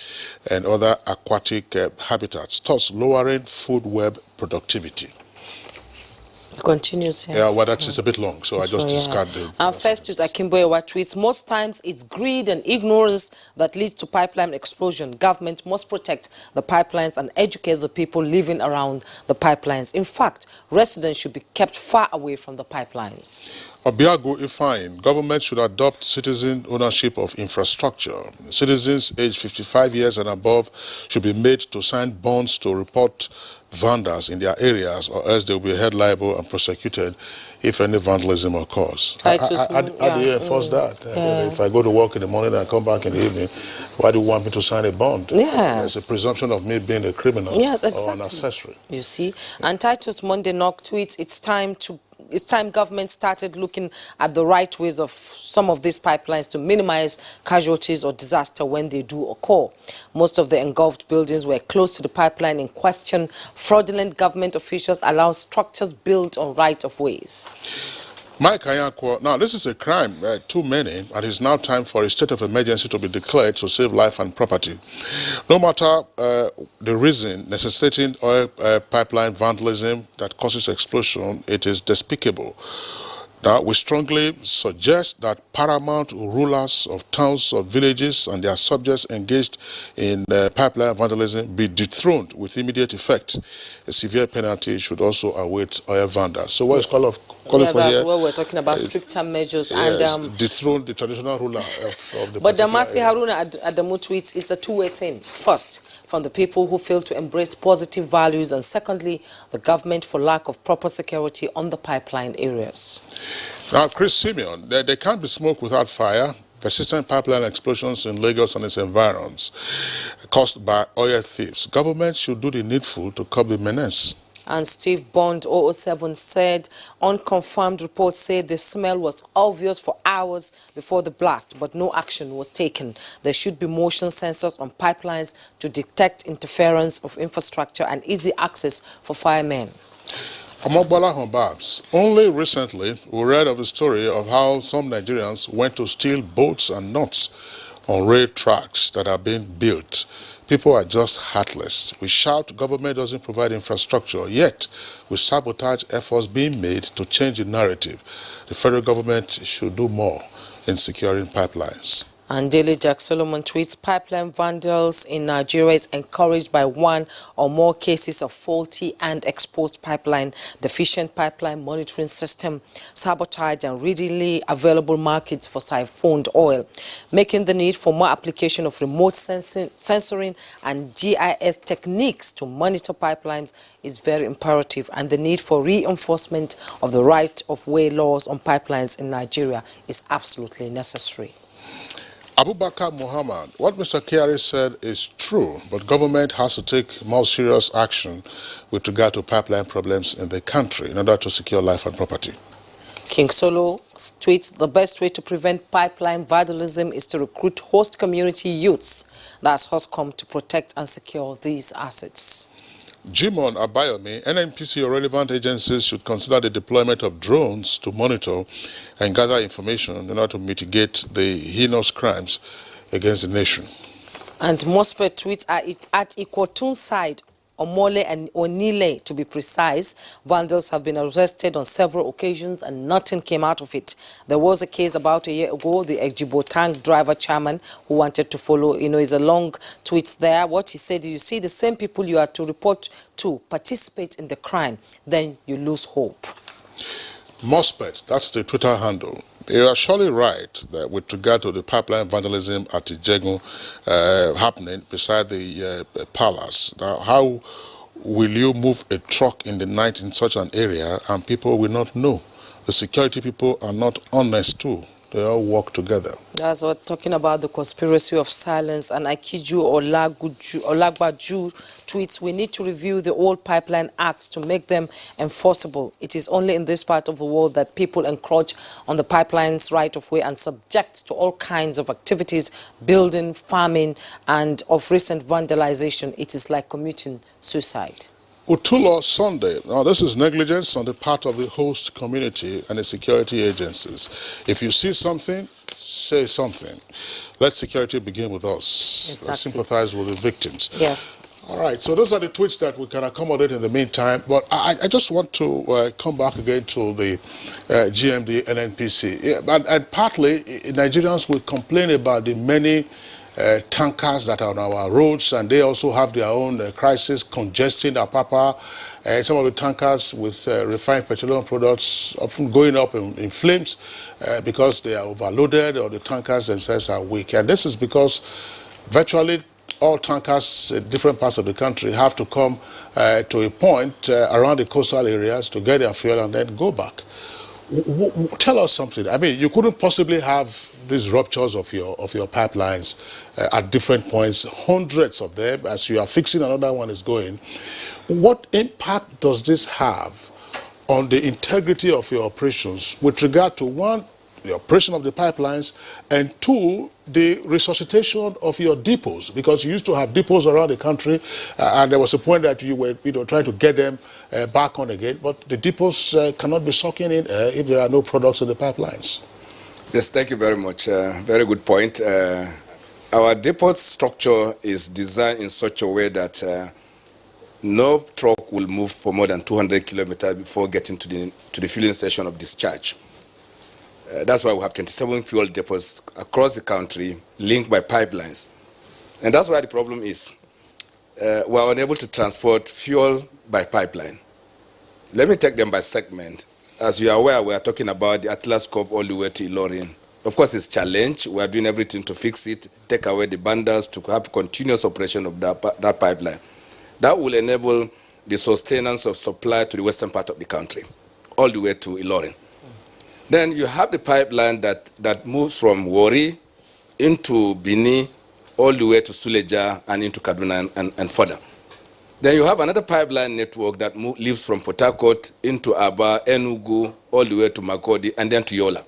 S2: and other aquatic habitats, thus lowering food web productivity.
S1: It continues here.
S2: Yeah, well, that is a bit long, so I just discard the...
S1: Our first is Akimboewa tweets, most times it's greed and ignorance that leads to pipeline explosion. Government must protect the pipelines and educate the people living around the pipelines. In fact, residents should be kept far away from the pipelines.
S2: Obiago Ifeanyi, government should adopt citizen ownership of infrastructure. Citizens aged 55 years and above should be made to sign bonds to report vandals in their areas, or else they will be held liable and prosecuted if any vandalism occurs. How do you enforce that? If I go to work in the morning and I come back in the evening, why do you want me to sign a bond?
S1: Yes.
S2: There's a presumption of me being a criminal or an accessory.
S1: You see, and Titus Monday Knock tweets, it's time government started looking at the right ways of some of these pipelines to minimize casualties or disaster when they do occur. Most of the engulfed buildings were close to the pipeline in question. Fraudulent government officials allow structures built on right-of-ways.
S2: Mike Ayankwo, now this is a crime, too many, and it's now time for a state of emergency to be declared to save life and property. No matter the reason necessitating oil pipeline vandalism that causes explosion, it is despicable. Now, we strongly suggest that paramount rulers of towns or villages and their subjects engaged in pipeline vandalism be dethroned with immediate effect. A severe penalty should also await oil vandals. So what is calling for here?
S1: That's what we're talking about, stricter measures.
S2: Yes,
S1: and
S2: dethrone the traditional ruler of the
S1: But Damasi Haruna Adamu tweets, it's a two-way thing. First, from the people who fail to embrace positive values, and secondly, the government for lack of proper security on the pipeline areas.
S2: Now, Chris Simeon, there can't be smoke without fire. Persistent pipeline explosions in Lagos and its environs caused by oil thieves. Government should do the needful to curb the menace.
S1: And Steve Bond 007 said, unconfirmed reports say the smell was obvious for hours before the blast, but no action was taken. There should be motion sensors on pipelines to detect interference of infrastructure and easy access for firemen.
S2: Amogbala Hombabs, only recently we read of the story of how some Nigerians went to steal bolts and nuts on rail tracks that are being built. People are just heartless. We shout government doesn't provide infrastructure, yet we sabotage efforts being made to change the narrative. The federal government should do more in securing pipelines.
S1: And Daily Jack Solomon tweets, pipeline vandals in Nigeria is encouraged by one or more cases of faulty and exposed pipeline, deficient pipeline monitoring system, sabotage and readily available markets for siphoned oil, making the need for more application of remote sensoring and GIS techniques to monitor pipelines is very imperative, and the need for reinforcement of the right-of-way laws on pipelines in Nigeria is absolutely necessary.
S2: Abubakar Muhammad, what Mr. Kyari said is true, but government has to take more serious action with regard to pipeline problems in the country in order to secure life and property.
S1: King Solo tweets, the best way to prevent pipeline vandalism is to recruit host community youths. That's HOSCOM to protect and secure these assets.
S2: Jimon Abayomi, NNPC or relevant agencies should consider the deployment of drones to monitor and gather information in order to mitigate the heinous crimes against the nation.
S1: And Mospe tweets, at Ikotun side, Omole and Onile, to be precise, vandals have been arrested on several occasions and nothing came out of it. There was a case about a year ago, the Ejibo tank driver chairman who wanted to follow, is a long tweet there. What he said, you see the same people you are to report to participate in the crime, then you lose hope.
S2: Mospet, that's the Twitter handle. You are surely right that with regard to the pipeline vandalism at Ijegun happening beside the palace. Now, how will you move a truck in the night in such an area and people will not know? The security people are not honest too. They all work together.
S1: That's what talking about the conspiracy of silence. And Akiju Olagbaju tweets, we need to review the old pipeline acts to make them enforceable. It is only in this part of the world that people encroach on the pipeline's right of way and subject to all kinds of activities, building, farming, and of recent vandalization. It is like committing suicide.
S2: Utulo Sunday. Now, this is negligence on the part of the host community and the security agencies. If you see something, say something. Let security begin with us.
S1: Exactly.
S2: Let's sympathize with the victims.
S1: Yes.
S2: All right, so those are the tweets that we can accommodate in the meantime. But I just want to come back again to the GMD NNPC. Yeah, and partly, Nigerians will complain about the many tankers that are on our roads, and they also have their own crisis, congesting Apapa. Some of the tankers with refined petroleum products often going up in flames because they are overloaded or the tankers themselves are weak. And this is because virtually all tankers in different parts of the country have to come to a point around the coastal areas to get their fuel and then go back. Tell us something. I mean, you couldn't possibly have these ruptures of your pipelines at different points, hundreds of them, as you are fixing another one is going. What impact does this have on the integrity of your operations with regard to, one, the operation of the pipelines, and two, the resuscitation of your depots? Because you used to have depots around the country, and there was a point that you were trying to get them back on again, but the depots cannot be sucking in if there are no products in the pipelines.
S6: Yes, thank you very much. Very good point. Our depot structure is designed in such a way that no truck will move for more than 200 kilometers before getting to the fueling station of discharge. That's why we have 27 fuel depots across the country linked by pipelines. And that's why the problem is. We are unable to transport fuel by pipeline. Let me take them by segment. As you are aware, we are talking about the Atlas Cove all the way to Ilorin. Of course, it's a challenge. We are doing everything to fix it, take away the bundles, to have continuous operation of that pipeline. That will enable the sustenance of supply to the western part of the country, all the way to Ilorin. Then you have the pipeline that moves from Wari into Bini, all the way to Suleja and into Kaduna and further. Then you have another pipeline network that leaves from Port Harcourt into Aba, Enugu, all the way to Makodi, and then to Yola.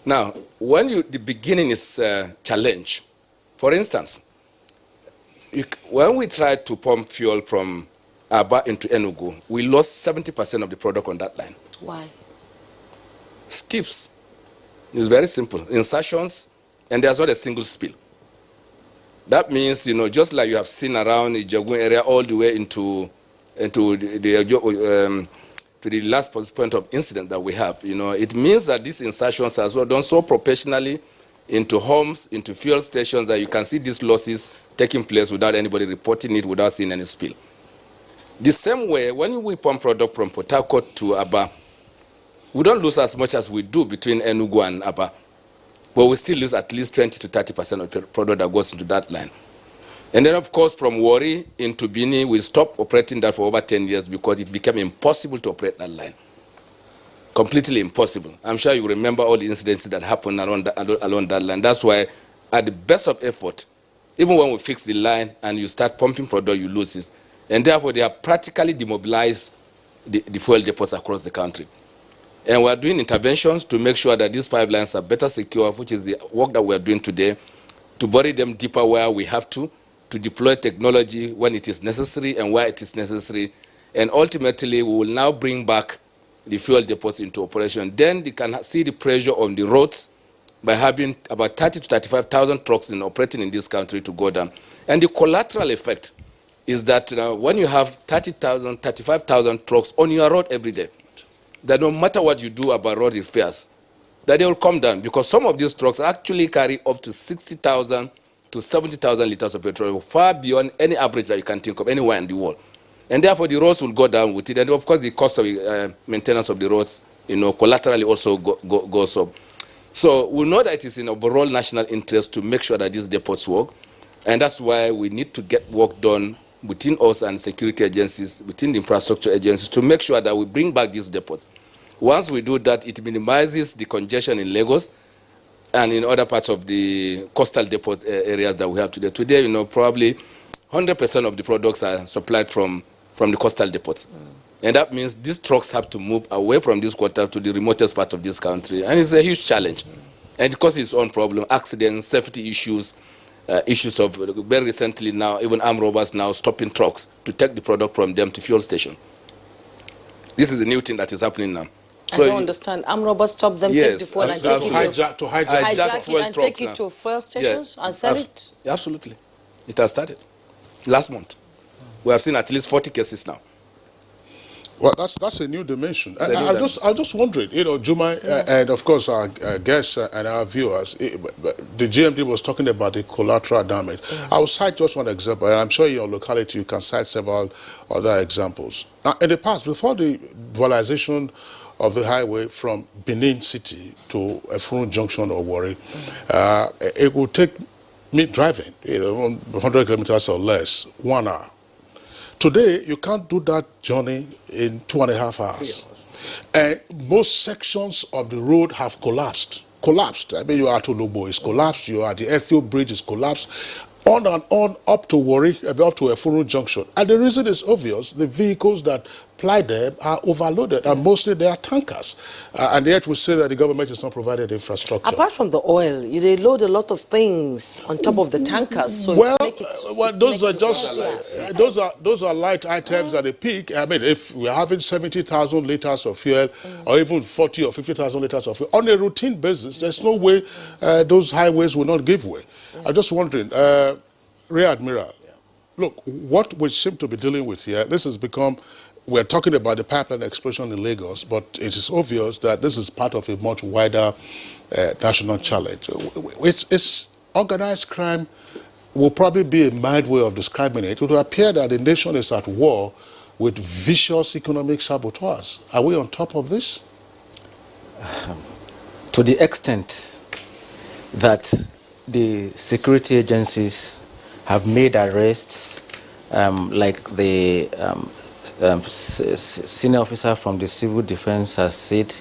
S6: Now, when the beginning is challenge, for instance, when we tried to pump fuel from Aba into Enugu, we lost 70% of the product on that line.
S1: Why?
S6: Steps. It's very simple. Insertions, and there's not a single spill. That means, just like you have seen around the Ijegun area all the way to the last point of incident that we have, it means that these insertions are done so professionally into homes, into fuel stations, that you can see these losses taking place without anybody reporting it, without seeing any spill. The same way, when we pump product from Port Harcourt to Aba, we don't lose as much as we do between Enugu and Aba, but we still lose at least 20 to 30% of the product that goes into that line. And then, of course, from Warri into Bini, we stopped operating that for over 10 years because it became impossible to operate that line. Completely impossible. I'm sure you remember all the incidents that happened along that line. That's why, at the best of effort, even when we fix the line and you start pumping product, you lose it. And therefore, they have practically demobilized the fuel depots across the country. And we are doing interventions to make sure that these pipelines are better secure, which is the work that we are doing today, to bury them deeper where we have to deploy technology when it is necessary and where it is necessary. And ultimately, we will now bring back the fuel depots into operation. Then they can see the pressure on the roads by having about 30 to 35,000 trucks operating in this country to go down. And the collateral effect is that when you have 30,000, 35,000 trucks on your road every day, that no matter what you do about road repairs, that they will come down, because some of these trucks actually carry up to 60,000 to 70,000 liters of petrol, far beyond any average that you can think of anywhere in the world. And therefore, the roads will go down with it. And of course, the cost of maintenance of the roads, collaterally also goes up. So we know that it is in overall national interest to make sure that these depots work. And that's why we need to get work done between us and security agencies, between the infrastructure agencies, to make sure that we bring back these depots. Once we do that, it minimizes the congestion in Lagos and in other parts of the coastal depot areas that we have today. Today, probably 100% of the products are supplied from the coastal depots. And that means these trucks have to move away from this quarter to the remotest part of this country. And it's a huge challenge. And it causes its own problem, accidents, safety issues, issues of, very recently now, even armed robbers now stopping trucks to take the product from them to fuel station. This is a new thing that is happening now.
S1: So I don't understand. Armed robbers stop them, take the fuel and take it to fuel stations and sell it?
S6: Absolutely. It has started last month. We have seen at least 40 cases now.
S2: Well, that's a new dimension. I just wondering, Juma, and of course our guests and our viewers, the GMD was talking about the collateral damage. I will cite just one example, and I'm sure in your locality you can cite several other examples. In the past, before the dualization of the highway from Benin City to Efurun Junction or Warri, it would take me driving, 100 kilometers or less, 1 hour. Today, you can't do that journey in 2.5 hours. And most sections of the road have collapsed. I mean, you are to Lobo, it's collapsed. You are the Ethio Bridge, is collapsed. On and on, up to Warri, up to Efurun Junction. And the reason is obvious. The vehicles that ply them are overloaded, and mostly they are tankers. And yet we say that the government is not providing infrastructure.
S1: Apart from the oil, they load a lot of things on top of the tankers. So
S2: those are light items at the peak. I mean, if we're having 70,000 liters of fuel, or even 40 or 50,000 liters of fuel on a routine basis, there's no way those highways will not give way. I'm just wondering, Rear Admiral, look, what we seem to be dealing with here, this has become, we're talking about the pipeline explosion in Lagos, but it is obvious that this is part of a much wider national challenge. It's organized crime will probably be a mild way of describing it. It will appear that the nation is at war with vicious economic saboteurs. Are we on top of this?
S4: To the extent that the security agencies have made arrests, like the senior officer from the civil defense has said,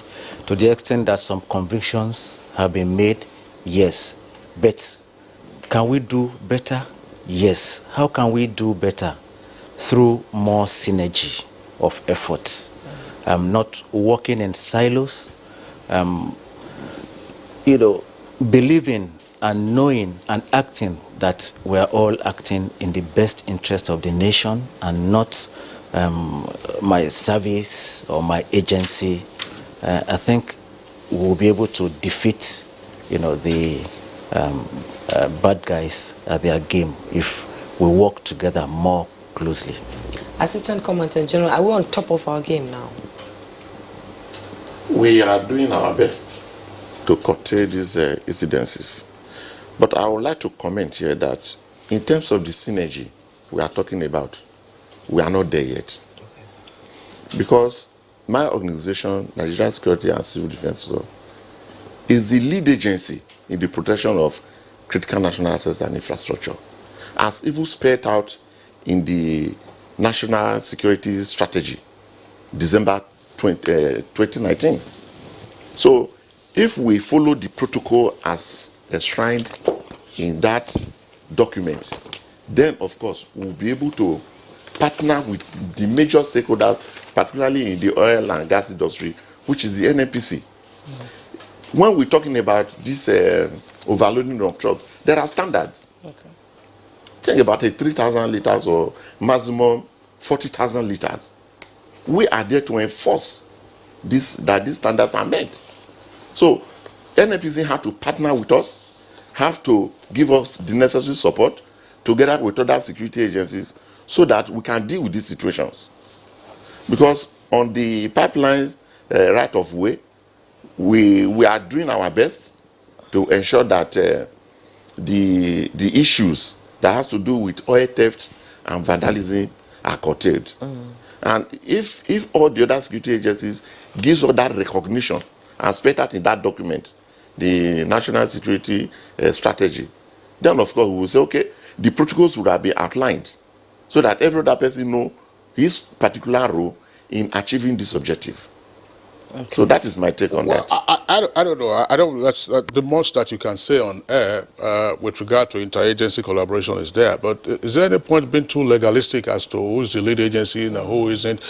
S4: to the extent that some convictions have been made, yes. But can we do better? Yes. How can we do better? Through more synergy of efforts, not working in silos, believing and knowing and acting that we are all acting in the best interest of the nation and not my service or my agency. I think we'll be able to defeat, the bad guys at their game if we work together more closely.
S1: Assistant Commandant General, are we on top of our game now?
S21: We are doing our best to curtail these incidences. But I would like to comment here that in terms of the synergy we are talking about, we are not there yet. Because my organization, Nigerian Security and Civil Defense Law, is the lead agency in the protection of critical national assets and infrastructure, as even spelled out in the National Security Strategy, December 2019. So if we follow the protocol as enshrined in that document, then of course we'll be able to partner with the major stakeholders, particularly in the oil and gas industry, which is the NNPC. When we're talking about this overloading of trucks, there are standards.
S1: Okay.
S21: Think about 3,000 liters or maximum 40,000 liters. We are there to enforce this, that these standards are met. So NNPC have to partner with us, have to give us the necessary support together with other security agencies so that we can deal with these situations. Because on the pipeline right of way, we are doing our best to ensure that the issues that has to do with oil theft and vandalism are curtailed. And if all the other security agencies gives us that recognition and spelled out in that document, the National Security Strategy, then of course we will say, okay, the protocols would have been outlined so that every other person know his particular role in achieving this objective. Okay. So that is my take on that.
S2: I don't know. I don't. That's the most that you can say on air with regard to interagency collaboration is there. But is there any point being too legalistic as to who is the lead agency and who isn't?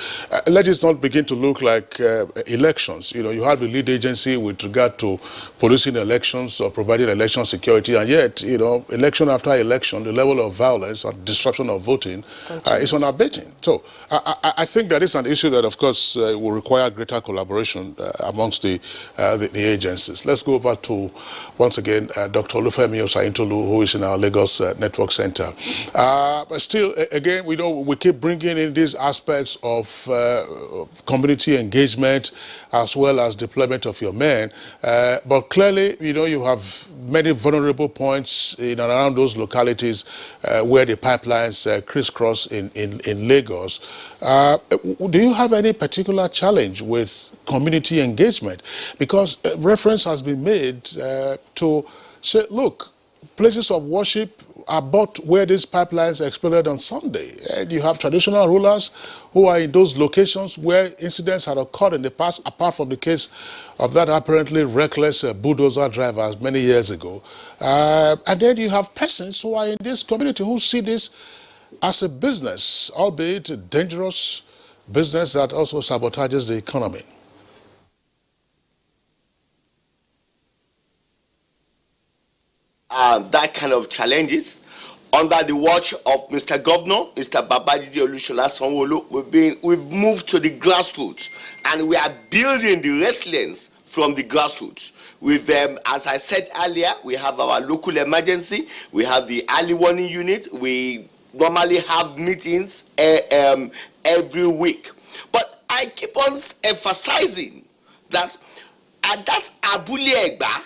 S2: Let it not begin to look like elections. You know, you have the lead agency with regard to policing elections or providing election security, and yet, you know, election after election, the level of violence and disruption of voting is unabating. So I think that is an issue that, of course, will require greater collaboration amongst the agencies. Let's go over to, once again, Dr. Olufemi Osaintolu, who is in our Lagos Network Center. But still, again, we know we keep bringing in these aspects of community engagement as well as deployment of your men. But clearly, you know, you have many vulnerable points in and around those localities where the pipelines crisscross in Lagos. Do you have any particular challenge with community engagement? Because reference has been made to say, look, places of worship are about where these pipelines exploded on Sunday. And you have traditional rulers who are in those locations where incidents had occurred in the past, apart from the case of that apparently reckless bulldozer driver many years ago. And then you have persons who are in this community who see this as a business, albeit a dangerous business that also sabotages the economy.
S5: That kind of challenges under the watch of Mr. Governor, Mr. Babajide Olushola Sanwo-Olu. We've moved to the grassroots, and we are building the resilience from the grassroots. With as I said earlier, we have our local emergency, we have the early warning unit. We normally have meetings every week, but I keep on emphasizing that at that Abule-Egba,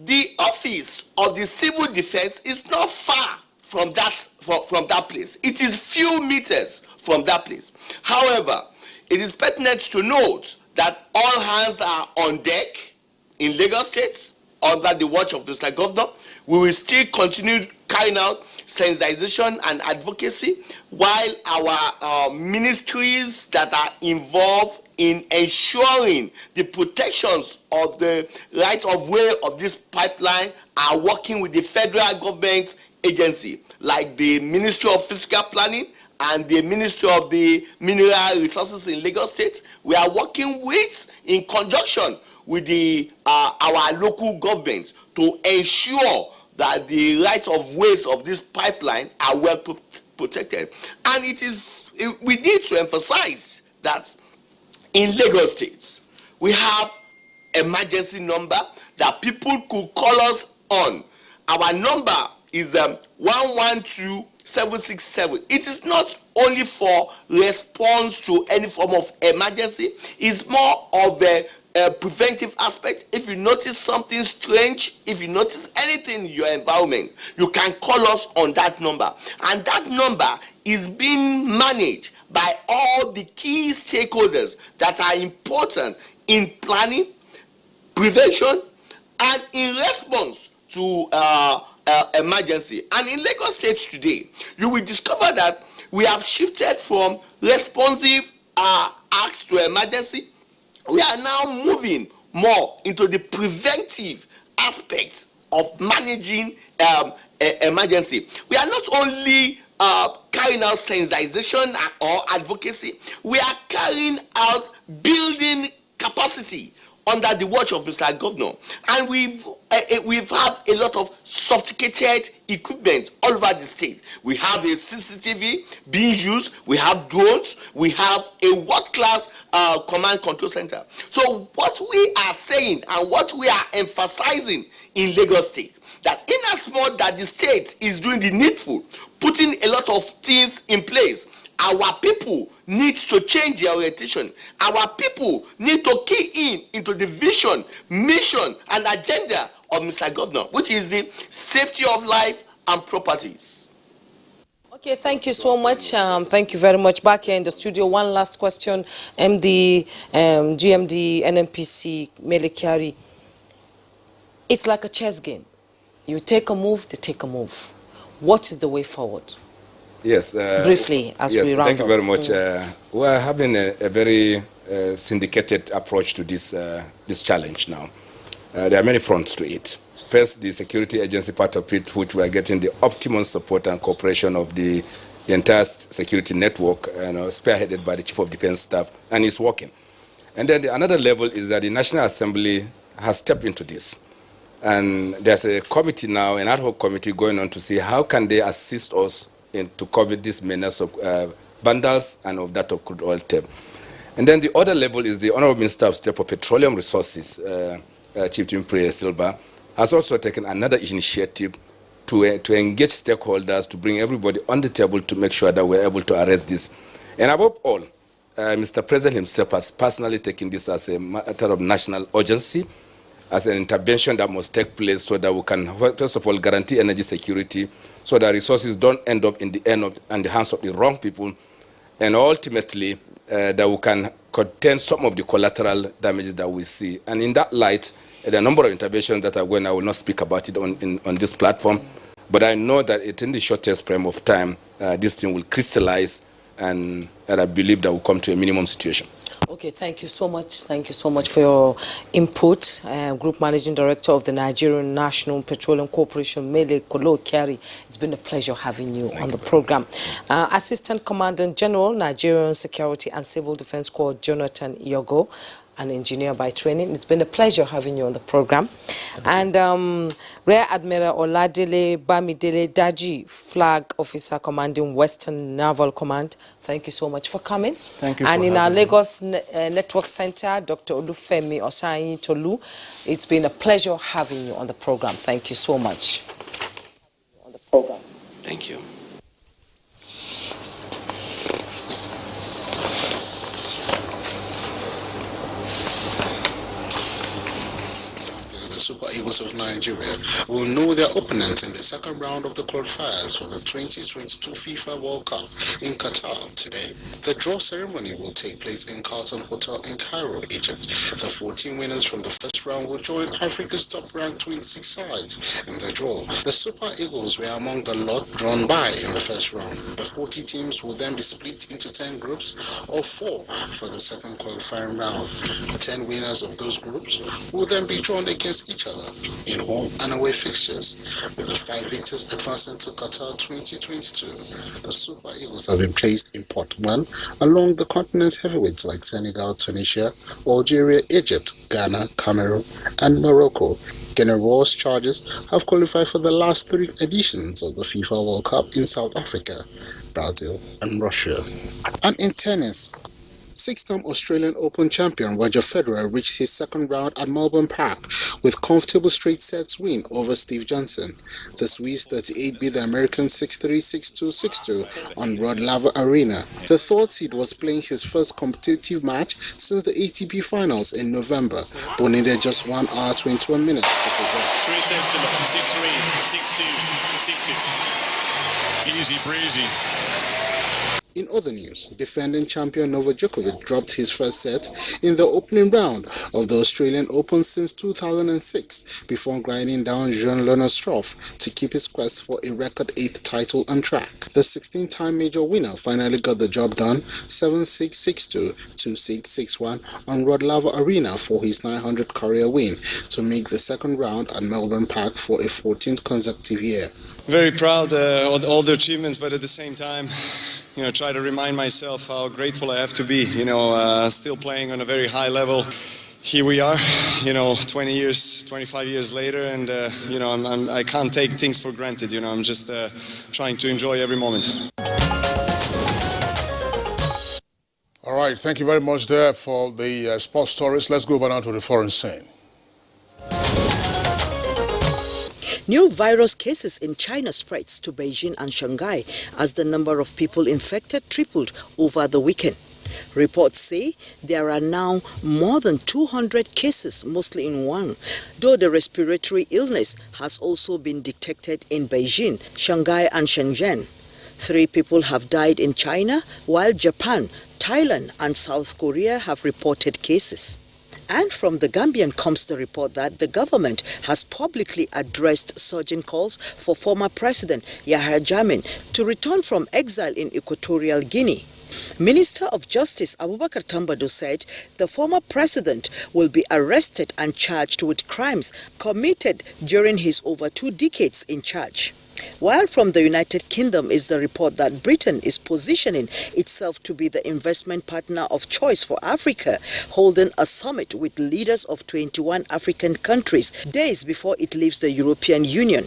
S5: the office of the civil defense is not far from that place. It is few meters from that place. However, it is pertinent to note that all hands are on deck in Lagos State under the watch of Mr. Governor. We will still continue carrying out sensitization and advocacy, while our ministries that are involved in ensuring the protections of the right of way of this pipeline are working with the federal government agency, like the Ministry of Physical Planning and the Ministry of the Mineral Resources in Lagos State. We are working with, in conjunction with the our local governments, to ensure that the rights of ways of this pipeline are well protected. And we need to emphasize that in Lagos State, we have emergency number that people could call us on. Our number is 112767. It is not only for response to any form of emergency, it's more of preventive aspect. If you notice something strange, if you notice anything in your environment, you can call us on that number, and that number is being managed by all the key stakeholders that are important in planning, prevention, and in response to emergency. And in Lagos State today, you will discover that we have shifted from responsive acts to emergency. We are now moving more into the preventive aspects of managing emergency. We are not only carrying out sensitization or advocacy, we are carrying out building capacity under the watch of Mr. Governor, and we've had a lot of sophisticated equipment all over the state. We have a CCTV being used, we have drones, we have a world-class command control center. So what we are saying and what we are emphasizing in Lagos State, that in as much that the state is doing the needful, putting a lot of things in place, our people need to change their orientation. Our people need to key into the vision, mission, and agenda of Mr. Governor, which is the safety of life and properties.
S1: Okay, thank you so much. Thank you very much. Back here in the studio, one last question. MD, GMD, NNPC, Melekari. It's like a chess game. You take a move, they take a move. What is the way forward?
S6: Yes.
S1: Briefly, as we round up.
S6: Thank you very much. We are having a very syndicated approach to this challenge now. There are many fronts to it. First, the security agency part of it, which we are getting the optimum support and cooperation of the entire security network, spearheaded by the Chief of Defense Staff, and it's working. And then another level is that the National Assembly has stepped into this. And there's a committee now, an ad hoc committee going on to see how can they assist us to cover this menace of vandals and of that of crude oil theft. And then the other level is the Honorable Minister of State for Petroleum Resources, Chief Timothy Silva, has also taken another initiative to engage stakeholders, to bring everybody on the table to make sure that we're able to arrest this. And above all, Mr. President himself has personally taken this as a matter of national urgency, as an intervention that must take place so that we can, first of all, guarantee energy security, so that resources don't end up in the hands of the wrong people, and ultimately that we can contain some of the collateral damages that we see. And in that light, there are a number of interventions that are going. I will not speak about it on this platform, but I know that in the shortest frame of time, this thing will crystallize, and I believe that will come to a minimum situation.
S1: Okay, thank you so much. Thank you so much for your input. Group Managing Director of the Nigerian National Petroleum Corporation, Mele Kolo Kyari. It's been a pleasure having you on the program. Assistant Commandant General, Nigerian Security and Civil Defense Corps, Jonathan Yogo, an engineer by training. It's been a pleasure having you on the program. And Rear Admiral Oladele Bamidele Daji, Flag Officer Commanding Western Naval Command. Thank you so much for coming.
S4: Thank you.
S1: And in our Lagos Network Center, Dr. Olufemi Osayi Tolu, it's been a pleasure having you on the program. Thank you so much. On the program.
S5: Thank you.
S7: Super Eagles of Nigeria will know their opponents in the second round of the qualifiers for the 2022 FIFA World Cup in Qatar today. The draw ceremony will take place in Carlton Hotel in Cairo, Egypt. The 14 winners from the first round will join Africa's top-ranked 26 sides in the draw. The Super Eagles were among the lot drawn by in the first round. The 40 teams will then be split into 10 groups of 4 for the second qualifying round. The 10 winners of those groups will then be drawn against each other in home and away fixtures, with the 5 victors advancing to Qatar 2022. The Super Eagles have been placed in Pot 1 along the continent's heavyweights like Senegal, Tunisia, Algeria, Egypt, Ghana, Cameroon, and Morocco. General's charges have qualified for the last 3 editions of the FIFA World Cup in South Africa, Brazil, and Russia. And in tennis, six-time Australian Open champion Roger Federer reached his second round at Melbourne Park with comfortable straight sets win over Steve Johnson. The Swiss 38 beat the American 6-3, 6-2, 6-2 on Rod Laver Arena. The third seed was playing his first competitive match since the ATP Finals in November, but needed just 1 hour 21 minutes to progress.
S8: 3 sets to 6-3, 6-2, 6-2. Easy breezy.
S7: In other news, defending champion Novak Djokovic dropped his first set in the opening round of the Australian Open since 2006 before grinding down Jean-Leonard Struff to keep his quest for a record 8th title on track. The 16-time major winner finally got the job done 7-6, 6-2, 2-6, 6-1 on Rod Laver Arena for his 900th career win to make the second round at Melbourne Park for a 14th consecutive year.
S22: Very proud of all the achievements, but at the same time, try to remind myself how grateful I have to be, still playing on a very high level. Here we are, 20 years, 25 years later, and, I can't take things for granted, I'm just trying to enjoy every moment.
S2: All right, thank you very much there for the sports stories. Let's go over now to the foreign scene.
S23: New virus cases in China spreads to Beijing and Shanghai as the number of people infected tripled over the weekend. Reports say there are now more than 200 cases, mostly in Wuhan, though the respiratory illness has also been detected in Beijing, Shanghai and Shenzhen. 3 people have died in China, while Japan, Thailand and South Korea have reported cases. And from the Gambian comes the report that the government has publicly addressed surging calls for former President Yahya Jammeh to return from exile in Equatorial Guinea. Minister of Justice Abubakar Tambadou said the former president will be arrested and charged with crimes committed during his over 2 decades in charge. While from the United Kingdom is the report that Britain is positioning itself to be the investment partner of choice for Africa, holding a summit with leaders of 21 African countries days before it leaves the European Union.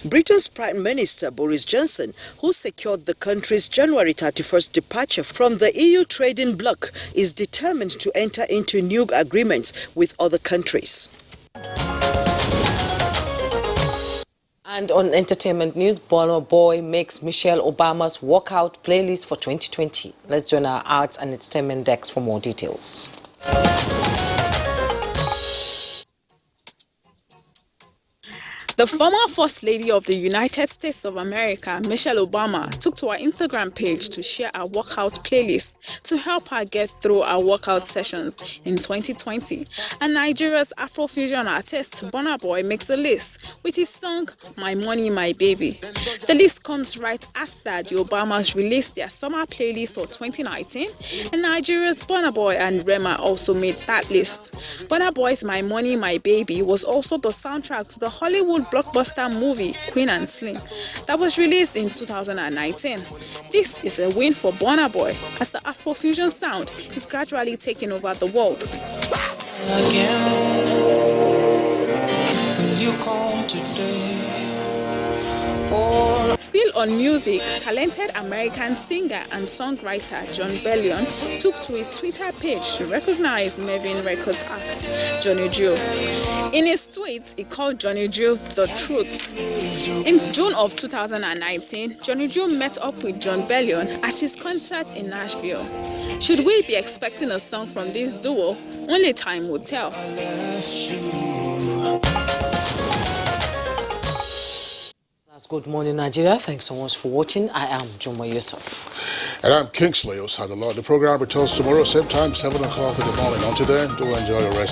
S23: Britain's Prime Minister Boris Johnson, who secured the country's January 31st departure from the EU trading bloc, is determined to enter into new agreements with other countries.
S1: And on entertainment news, Burna Boy makes Michelle Obama's walkout playlist for 2020. Let's join our arts and entertainment desk for more details.
S24: The former First Lady of the United States of America, Michelle Obama, took to her Instagram page to share her workout playlist to help her get through her workout sessions in 2020. And Nigeria's Afrofusion artist, Burna Boy, makes the list with his song, My Money, My Baby. The list comes right after the Obamas released their summer playlist for 2019, and Nigeria's Burna Boy and Rema also made that list. Burna Boy's My Money, My Baby was also the soundtrack to the Hollywood blockbuster movie Queen and Slim that was released in 2019. This is a win for Burna Boy as the Afrofusion sound is gradually taking over the world.
S25: Again, will you come today?
S24: Still on music, talented American singer and songwriter John Bellion took to his Twitter page to recognize Mavin Records act, Johnny Joe. In his tweet, he called Johnny Joe the truth. In June of 2019, Johnny Joe met up with John Bellion at his concert in Nashville. Should we be expecting a song from this duo? Only time will tell.
S1: That's Good Morning Nigeria. Thanks so much for watching. I am Juma Yusuf.
S2: And I'm Kingsley Osadolo. The program returns tomorrow, same time, 7 o'clock in the morning. Until then, do enjoy your rest.